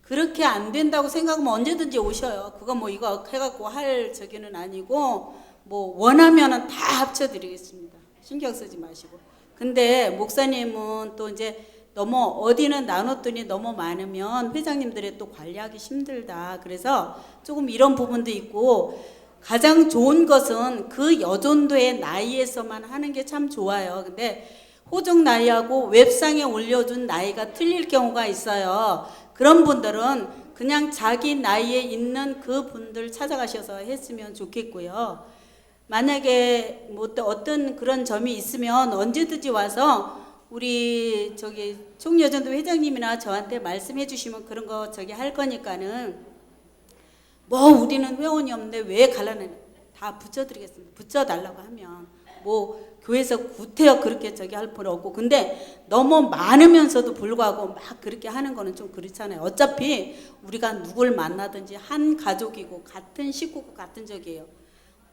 그렇게 안 된다고 생각하면 언제든지 오셔요. 그거 뭐 이거 해갖고 할 저기는 아니고 뭐 원하면은 다 합쳐드리겠습니다. 신경 쓰지 마시고. 근데 목사님은 또 이제 너무 어디는 나눴더니 너무 많으면 회장님들이 또 관리하기 힘들다. 그래서 조금 이런 부분도 있고 가장 좋은 것은 그 여전도의 나이에서만 하는 게 참 좋아요. 근데 호적 나이하고 웹상에 올려준 나이가 틀릴 경우가 있어요. 그런 분들은 그냥 자기 나이에 있는 그 분들 찾아가셔서 했으면 좋겠고요. 만약에 뭐 어떤 그런 점이 있으면 언제든지 와서 우리 총여전도 회장님이나 저한테 말씀해 주시면 그런 거 할 거니까는 뭐 우리는 회원이 없는데 왜 갈라는 다 붙여드리겠습니다. 붙여달라고 하면 뭐 교회에서 구태여 그렇게 할 필요 없고 근데 너무 많으면서도 불구하고 막 그렇게 하는 거는 좀 그렇잖아요. 어차피 우리가 누굴 만나든지 한 가족이고 같은 식구고 같은 적이에요.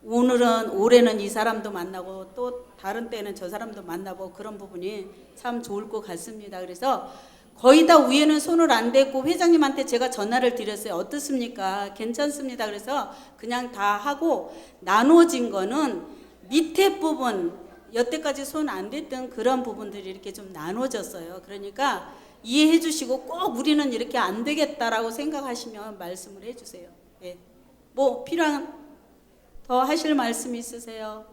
올해는 이 사람도 만나고 또 다른 때는 저 사람도 만나고 그런 부분이 참 좋을 것 같습니다. 그래서 거의 다 위에는 손을 안 대고 회장님한테 제가 전화를 드렸어요. 어떻습니까? 괜찮습니다. 그래서 그냥 다 하고 나눠진 거는 밑에 부분 여태까지 손 안 댔던 그런 부분들이 이렇게 좀 나눠졌어요. 그러니까 이해해 주시고 꼭 우리는 이렇게 안 되겠다라고 생각하시면 말씀을 해 주세요. 네. 뭐 필요한 더 하실 말씀 있으세요?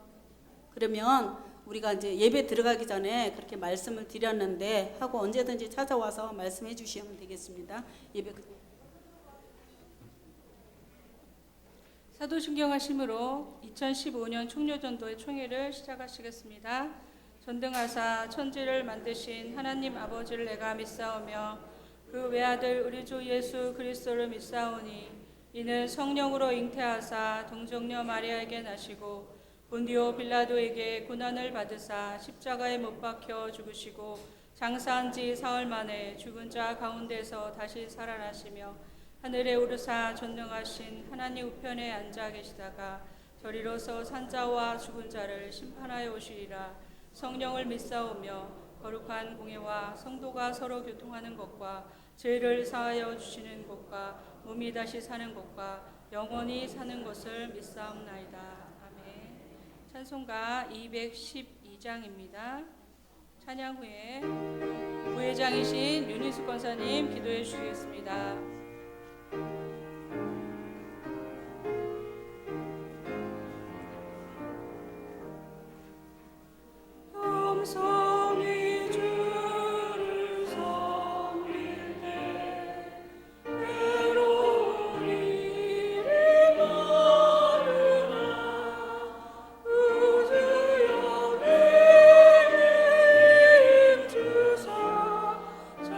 그러면 우리가 이제 예배 들어가기 전에 그렇게 말씀을 드렸는데 하고 언제든지 찾아와서 말씀해 주시면 되겠습니다. 예배 사도신경하심으로 2015년 총려전도의 총회를 시작하시겠습니다. 전등하사 천지를 만드신 하나님 아버지를 내가 믿사오며 그 외아들 우리 주 예수 그리스도를 믿사오니 이는 성령으로 잉태하사 동정녀 마리아에게 나시고 본디오 빌라도에게 고난을 받으사 십자가에 못 박혀 죽으시고 장사한 지 사흘 만에 죽은 자 가운데서 다시 살아나시며 하늘에 오르사 전능하신 하나님 우편에 앉아 계시다가 저리로서 산자와 죽은 자를 심판하여 오시리라. 성령을 믿사오며 거룩한 공예와 성도가 서로 교통하는 것과 죄를 사하여 주시는 것과 몸이 다시 사는 것과 영원히 사는 것을 믿사옵나이다. 아멘. 찬송가 212장입니다. 찬양 후에 부회장이신 윤희숙 권사님 기도해 주시겠습니다. 성이 주를 섬길 때 외로운 일이 많으나 우주여 내게 힘주사 잘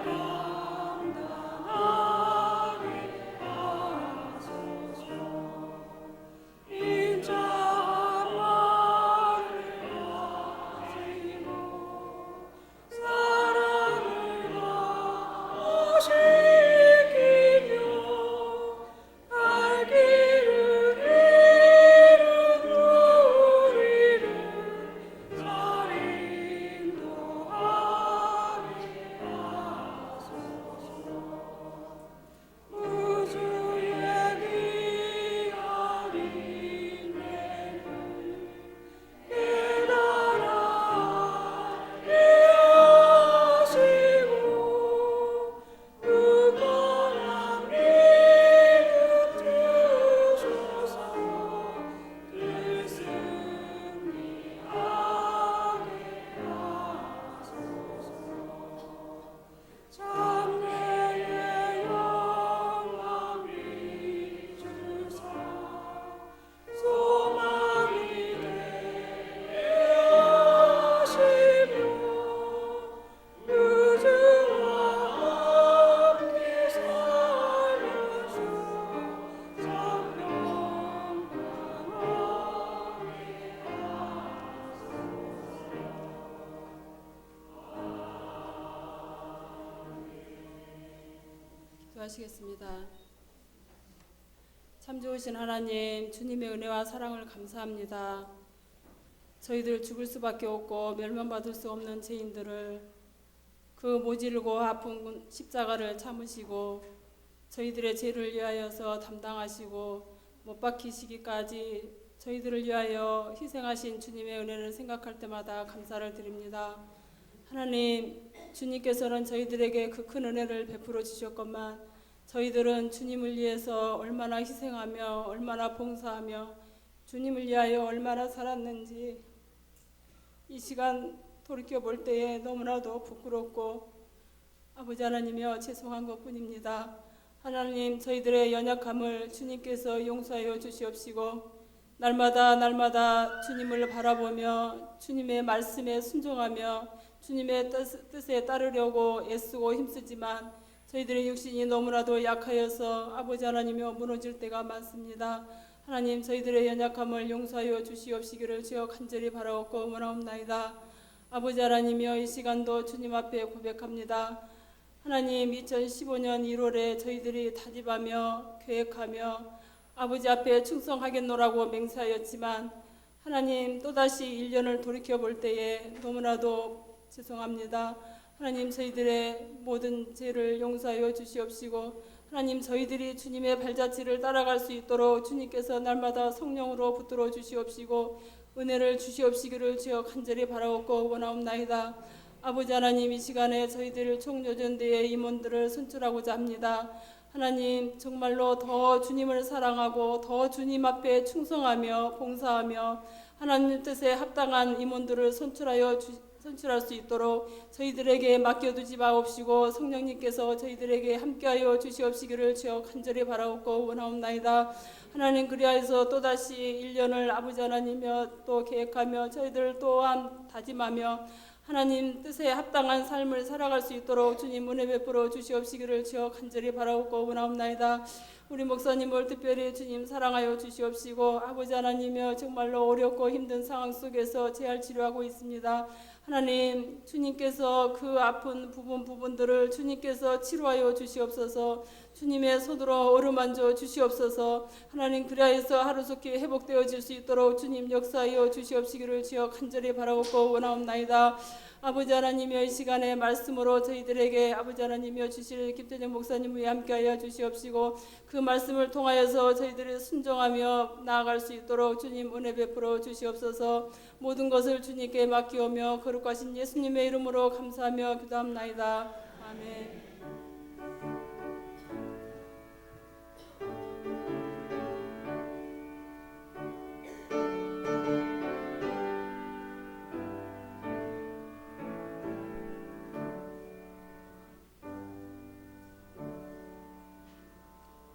감당하게 하소서. 기도하시겠습니다. 참 좋으신 하나님, 주님의 은혜와 사랑을 감사합니다. 저희들 죽을 수밖에 없고 멸망받을 수 없는 죄인들을 그 모질고 아픈 십자가를 참으시고 저희들의 죄를 위하여서 담당하시고 못 박히시기까지 저희들을 위하여 희생하신 주님의 은혜를 생각할 때마다 감사를 드립니다. 하나님, 주님께서는 저희들에게 그 큰 은혜를 베풀어 주셨건만 저희들은 주님을 위해서 얼마나 희생하며 얼마나 봉사하며 주님을 위하여 얼마나 살았는지 이 시간 돌이켜볼 때에 너무나도 부끄럽고 아버지 하나님이여 죄송한 것뿐입니다. 하나님, 저희들의 연약함을 주님께서 용서하여 주시옵시고 날마다 주님을 바라보며 주님의 말씀에 순종하며 주님의 뜻에 따르려고 애쓰고 힘쓰지만 저희들의 육신이 너무나도 약하여서 아버지 하나님이여 무너질 때가 많습니다. 하나님, 저희들의 연약함을 용서하여 주시옵시기를 주여 간절히 바라옵고 원하옵나이다. 아버지 하나님이여 이 시간도 주님 앞에 고백합니다. 하나님, 2015년 1월에 저희들이 다짐하며 계획하며 아버지 앞에 충성하겠노라고 맹세하였지만 하나님, 또다시 1년을 돌이켜볼 때에 너무나도 죄송합니다. 하나님, 저희들의 모든 죄를 용서하여 주시옵시고 하나님, 저희들이 주님의 발자취를 따라갈 수 있도록 주님께서 날마다 성령으로 붙들어 주시옵시고 은혜를 주시옵시기를 주여 간절히 바라옵고 원하옵나이다. 아버지 하나님, 이 시간에 저희들 총여전대의 임원들을 선출하고자 합니다. 하나님, 정말로 더 주님을 사랑하고 더 주님 앞에 충성하며 봉사하며 하나님 뜻에 합당한 임원들을 선출하여 선출할 수 있도록 저희들에게 맡겨두지 마옵시고 성령님께서 저희들에게 함께하여 주시옵시기를 주여 간절히 바라옵고 원하옵나이다. 하나님, 그리하여서 또다시 1년을 아버지 하나님이여 또 계획하며 저희들 또한 다짐하며 하나님 뜻에 합당한 삶을 살아갈 수 있도록 주님 은혜 베풀어 주시옵시기를 주여 간절히 바라옵고 원하옵나이다. 우리 목사님을 특별히 주님 사랑하여 주시옵시고 아버지 하나님이여 정말로 어렵고 힘든 상황 속에서 재활 치료하고 있습니다. 하나님, 주님께서 그 아픈 부분들을 주님께서 치료하여 주시옵소서. 주님의 손으로 어루만져 주시옵소서. 하나님, 그리하여서 하루속히 회복되어질 수 있도록 주님 역사하여 주시옵시기를 주여 간절히 바라옵고 원하옵나이다. 아버지 하나님이여 이 시간에 말씀으로 저희들에게 아버지 하나님이여 주실 김태정 목사님과 함께하여 주시옵시고 그 말씀을 통하여서 저희들이 순종하며 나아갈 수 있도록 주님 은혜 베풀어 주시옵소서. 모든 것을 주님께 맡기오며 거룩하신 예수님의 이름으로 감사하며 기도합나이다. 아멘.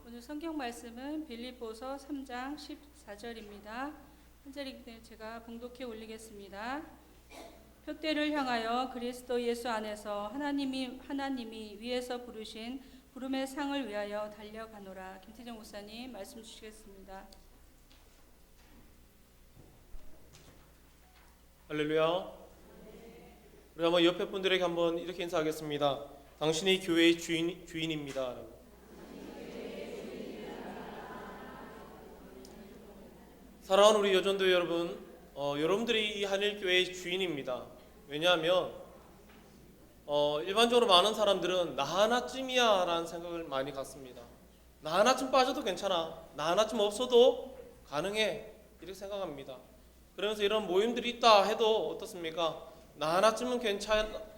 오늘 성경 말씀은 빌립보서 3장 14절입니다. 한 절이기 때문에 제가 봉독해 올리겠습니다. 표대를 향하여 그리스도 예수 안에서 하나님이 위에서 부르신 부름의 상을 위하여 달려가노라. 김태정 목사님 말씀 주시겠습니다. 할렐루야. 우리 한번 옆에 분들에게 한번 이렇게 인사하겠습니다. 당신이 교회의 주인입니다. 사랑하는 우리 여전도 여러분, 여러분들이 이 한일교회의 주인입니다. 왜냐하면 일반적으로 많은 사람들은 나 하나쯤이야 라는 생각을 많이 갖습니다. 나 하나쯤 빠져도 괜찮아, 나 하나쯤 없어도 가능해, 이렇게 생각합니다. 그러면서 이런 모임들이 있다 해도 어떻습니까? 나 하나쯤은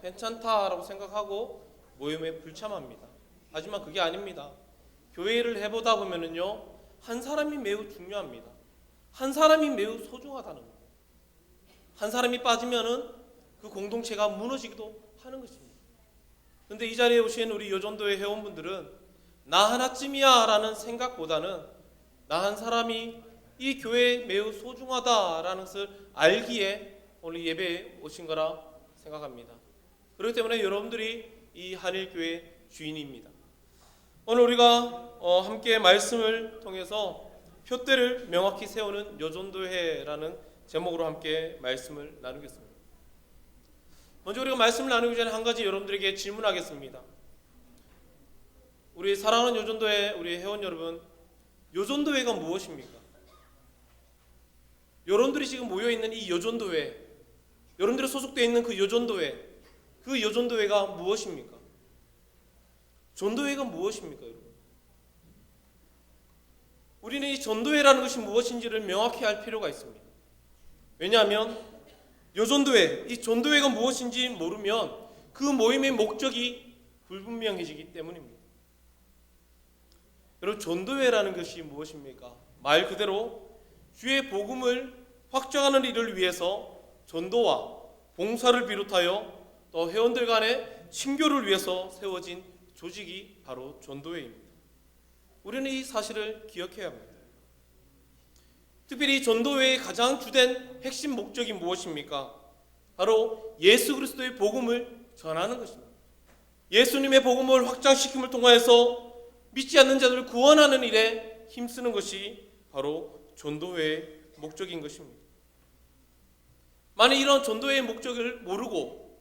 괜찮다라고 생각하고 모임에 불참합니다. 하지만 그게 아닙니다. 교회를 해보다 보면은요, 한 사람이 매우 중요합니다. 한 사람이 매우 소중하다는 것. 한 사람이 빠지면은 그 공동체가 무너지기도 하는 것입니다. 그런데 이 자리에 오신 우리 여전도의 회원분들은 나 하나쯤이야 라는 생각보다는 나 한 사람이 이 교회에 매우 소중하다라는 것을 알기에 오늘 예배에 오신 거라 생각합니다. 그렇기 때문에 여러분들이 이 한일교회 주인입니다. 오늘 우리가 함께 말씀을 통해서 표대를 명확히 세우는 여전도회라는 제목으로 함께 말씀을 나누겠습니다. 먼저 우리가 말씀을 나누기 전에 한 가지 여러분들에게 질문하겠습니다. 우리 사랑하는 여전도회 우리 회원 여러분, 여전도회가 무엇입니까? 여러분들이 지금 모여있는 이 여전도회, 여러분들이 소속되어 있는 그 여전도회가 무엇입니까? 전도회가 무엇입니까, 여러분? 우리는 이 전도회라는 것이 무엇인지를 명확히 알 필요가 있습니다. 왜냐하면 여전도회, 이 전도회가 무엇인지 모르면 그 모임의 목적이 불분명해지기 때문입니다. 여러분, 전도회라는 것이 무엇입니까? 말 그대로 주의 복음을 확장하는 일을 위해서 전도와 봉사를 비롯하여 또 회원들 간의 친교를 위해서 세워진 조직이 바로 전도회입니다. 우리는 이 사실을 기억해야 합니다. 특별히 전도회의 가장 주된 핵심 목적이 무엇입니까? 바로 예수 그리스도의 복음을 전하는 것입니다. 예수님의 복음을 확장시킴을 통하여서 믿지 않는 자들을 구원하는 일에 힘쓰는 것이 바로 전도회의 목적인 것입니다. 만약 이런 전도회의 목적을 모르고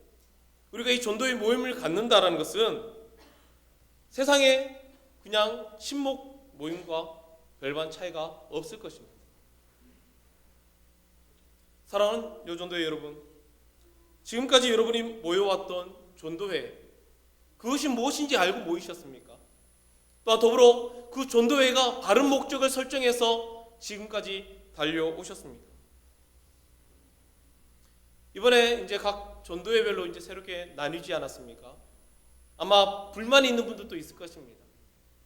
우리가 이 전도회 모임을 갖는다는 것은 세상에 그냥 친목 모임과 별반 차이가 없을 것입니다. 사랑하는 여전도회 여러분, 지금까지 여러분이 모여왔던 전도회, 그것이 무엇인지 알고 모이셨습니까? 또한 더불어 그 전도회가 바른 목적을 설정해서 지금까지 달려오셨습니다. 이번에 이제 각 전도회별로 이제 새롭게 나뉘지 않았습니까? 아마 불만이 있는 분들도 있을 것입니다.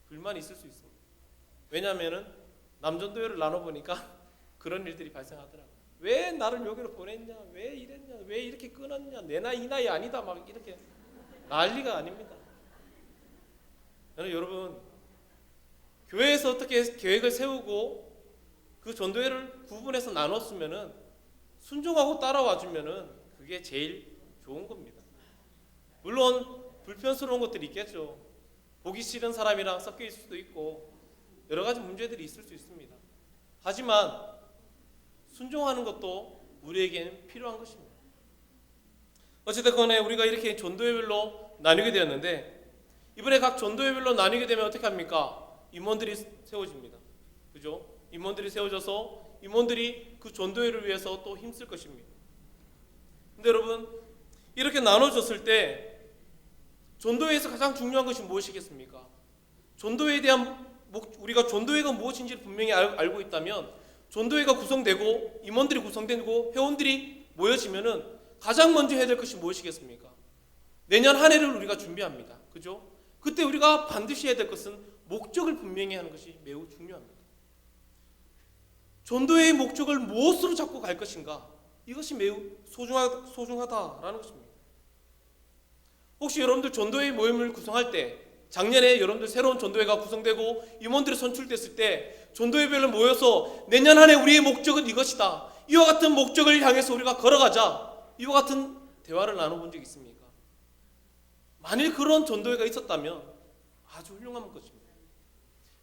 불만이 있을 수 있습니다. 왜냐하면은 남전도회를 나눠보니까 그런 일들이 발생하더라고요. 왜 나를 여기로 보냈냐? 왜 이랬냐? 왜 이렇게 끊었냐? 내 나이 이 나이 아니다. 막 이렇게 난리가 아닙니다. 저는 여러분 교회에서 어떻게 계획을 세우고 그 전도회를 구분해서 나눴으면은 순종하고 따라와 주면은 그게 제일 좋은 겁니다. 물론 불편스러운 것들이 있겠죠. 보기 싫은 사람이랑 섞여 있을 수도 있고 여러 가지 문제들이 있을 수 있습니다. 하지만 순종하는 것도 우리에게는 필요한 것입니다. 어쨌든 간에 우리가 이렇게 전도회별로 나뉘게 되었는데 이번에 각 전도회별로 나뉘게 되면 어떻게 합니까? 임원들이 세워집니다. 그죠? 임원들이 세워져서 임원들이 그 전도회를 위해서 또 힘쓸 것입니다. 근데 여러분 이렇게 나눠졌을 때 전도회에서 가장 중요한 것이 무엇이겠습니까? 전도회에 대한 우리가 전도회가 무엇인지를 분명히 알고 있다면 전도회가 구성되고 임원들이 구성되고 회원들이 모여지면은 가장 먼저 해야 될 것이 무엇이겠습니까? 내년 한 해를 우리가 준비합니다. 그죠? 그때 우리가 반드시 해야 될 것은 목적을 분명히 하는 것이 매우 중요합니다. 전도회의 목적을 무엇으로 잡고 갈 것인가? 이것이 매우 소중하다라는 것입니다. 혹시 여러분들 전도회 모임을 구성할 때 작년에 여러분들 새로운 전도회가 구성되고 임원들이 선출됐을 때 전도회별로 모여서 내년 한 해 우리의 목적은 이것이다. 이와 같은 목적을 향해서 우리가 걸어가자. 이와 같은 대화를 나눠본 적이 있습니까? 만일 그런 전도회가 있었다면 아주 훌륭한 것입니다.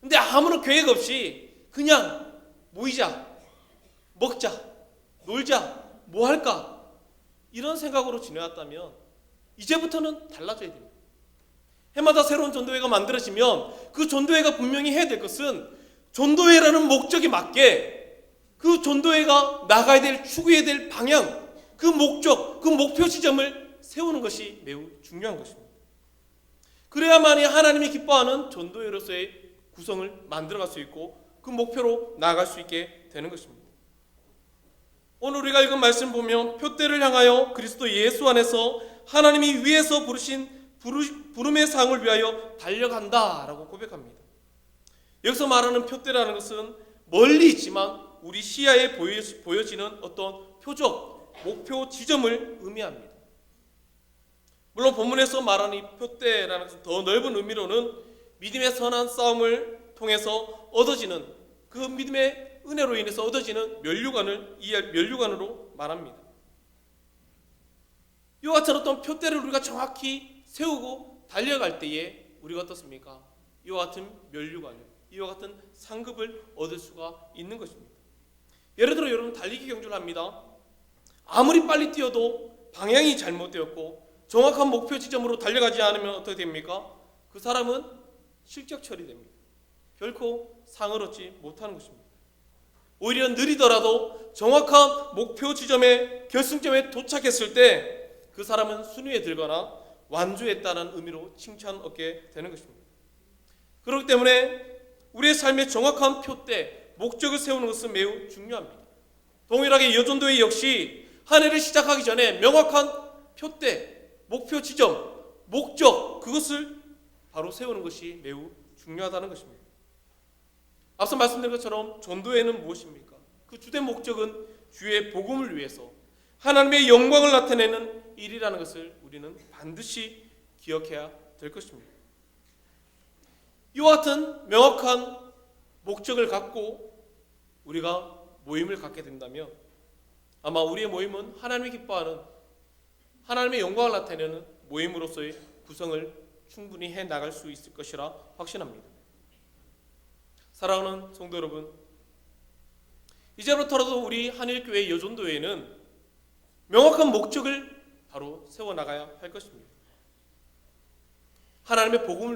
근데 아무런 계획 없이 그냥 모이자, 먹자, 놀자, 뭐 할까? 이런 생각으로 지내왔다면 이제부터는 달라져야 됩니다. 해마다 새로운 전도회가 만들어지면 그 전도회가 분명히 해야 될 것은 전도회라는 목적에 맞게 그 전도회가 나가야 될 추구해야 될 방향, 그 목적, 그 목표 지점을 세우는 것이 매우 중요한 것입니다. 그래야만이 하나님이 기뻐하는 전도회로서의 구성을 만들어갈 수 있고 그 목표로 나아갈 수 있게 되는 것입니다. 오늘 우리가 읽은 말씀 보면 표대를 향하여 그리스도 예수 안에서 하나님이 위에서 부르신 부름의 상을 위하여 달려간다라고 고백합니다. 여기서 말하는 표대라는 것은 멀리 있지만 우리 시야에 보여지는 어떤 표적, 목표 지점을 의미합니다. 물론 본문에서 말하는 이 표대라는 것은 더 넓은 의미로는 믿음의 선한 싸움을 통해서 얻어지는 그 믿음의 은혜로 인해서 얻어지는 면류관으로 말합니다. 이와 같은 어떤 표대를 우리가 정확히 세우고 달려갈 때에 우리가 어떻습니까? 이와 같은 면류관, 이와 같은 상급을 얻을 수가 있는 것입니다. 예를 들어 여러분 달리기 경주를 합니다. 아무리 빨리 뛰어도 방향이 잘못되었고 정확한 목표 지점으로 달려가지 않으면 어떻게 됩니까? 그 사람은 실격 처리됩니다. 결코 상을 얻지 못하는 것입니다. 오히려 느리더라도 정확한 목표 지점에 결승점에 도착했을 때 그 사람은 순위에 들거나 완주했다는 의미로 칭찬 얻게 되는 것입니다. 그렇기 때문에 우리의 삶의 정확한 표대, 목적을 세우는 것은 매우 중요합니다. 동일하게 여전도회 역시 한 해를 시작하기 전에 명확한 표대, 목표 지점, 목적, 그것을 바로 세우는 것이 매우 중요하다는 것입니다. 앞서 말씀드린 것처럼 전도회는 무엇입니까? 그 주된 목적은 주의 복음을 위해서 하나님의 영광을 나타내는 일이라는 것을 우리는 반드시 기억해야 될 것입니다. 이와 같은 명확한 목적을 갖고 우리가 모임을 갖게 된다면 아마 우리의 모임은 하나님이 기뻐하는 하나님의 영광을 나타내는 모임으로서의 구성을 충분히 해나갈 수 있을 것이라 확신합니다. 사랑하는 성도 여러분, 이제부터라도 우리 한일교회 여전도회는 명확한 목적을 바로 세워나가야 할 것입니다. 하나님의 복음을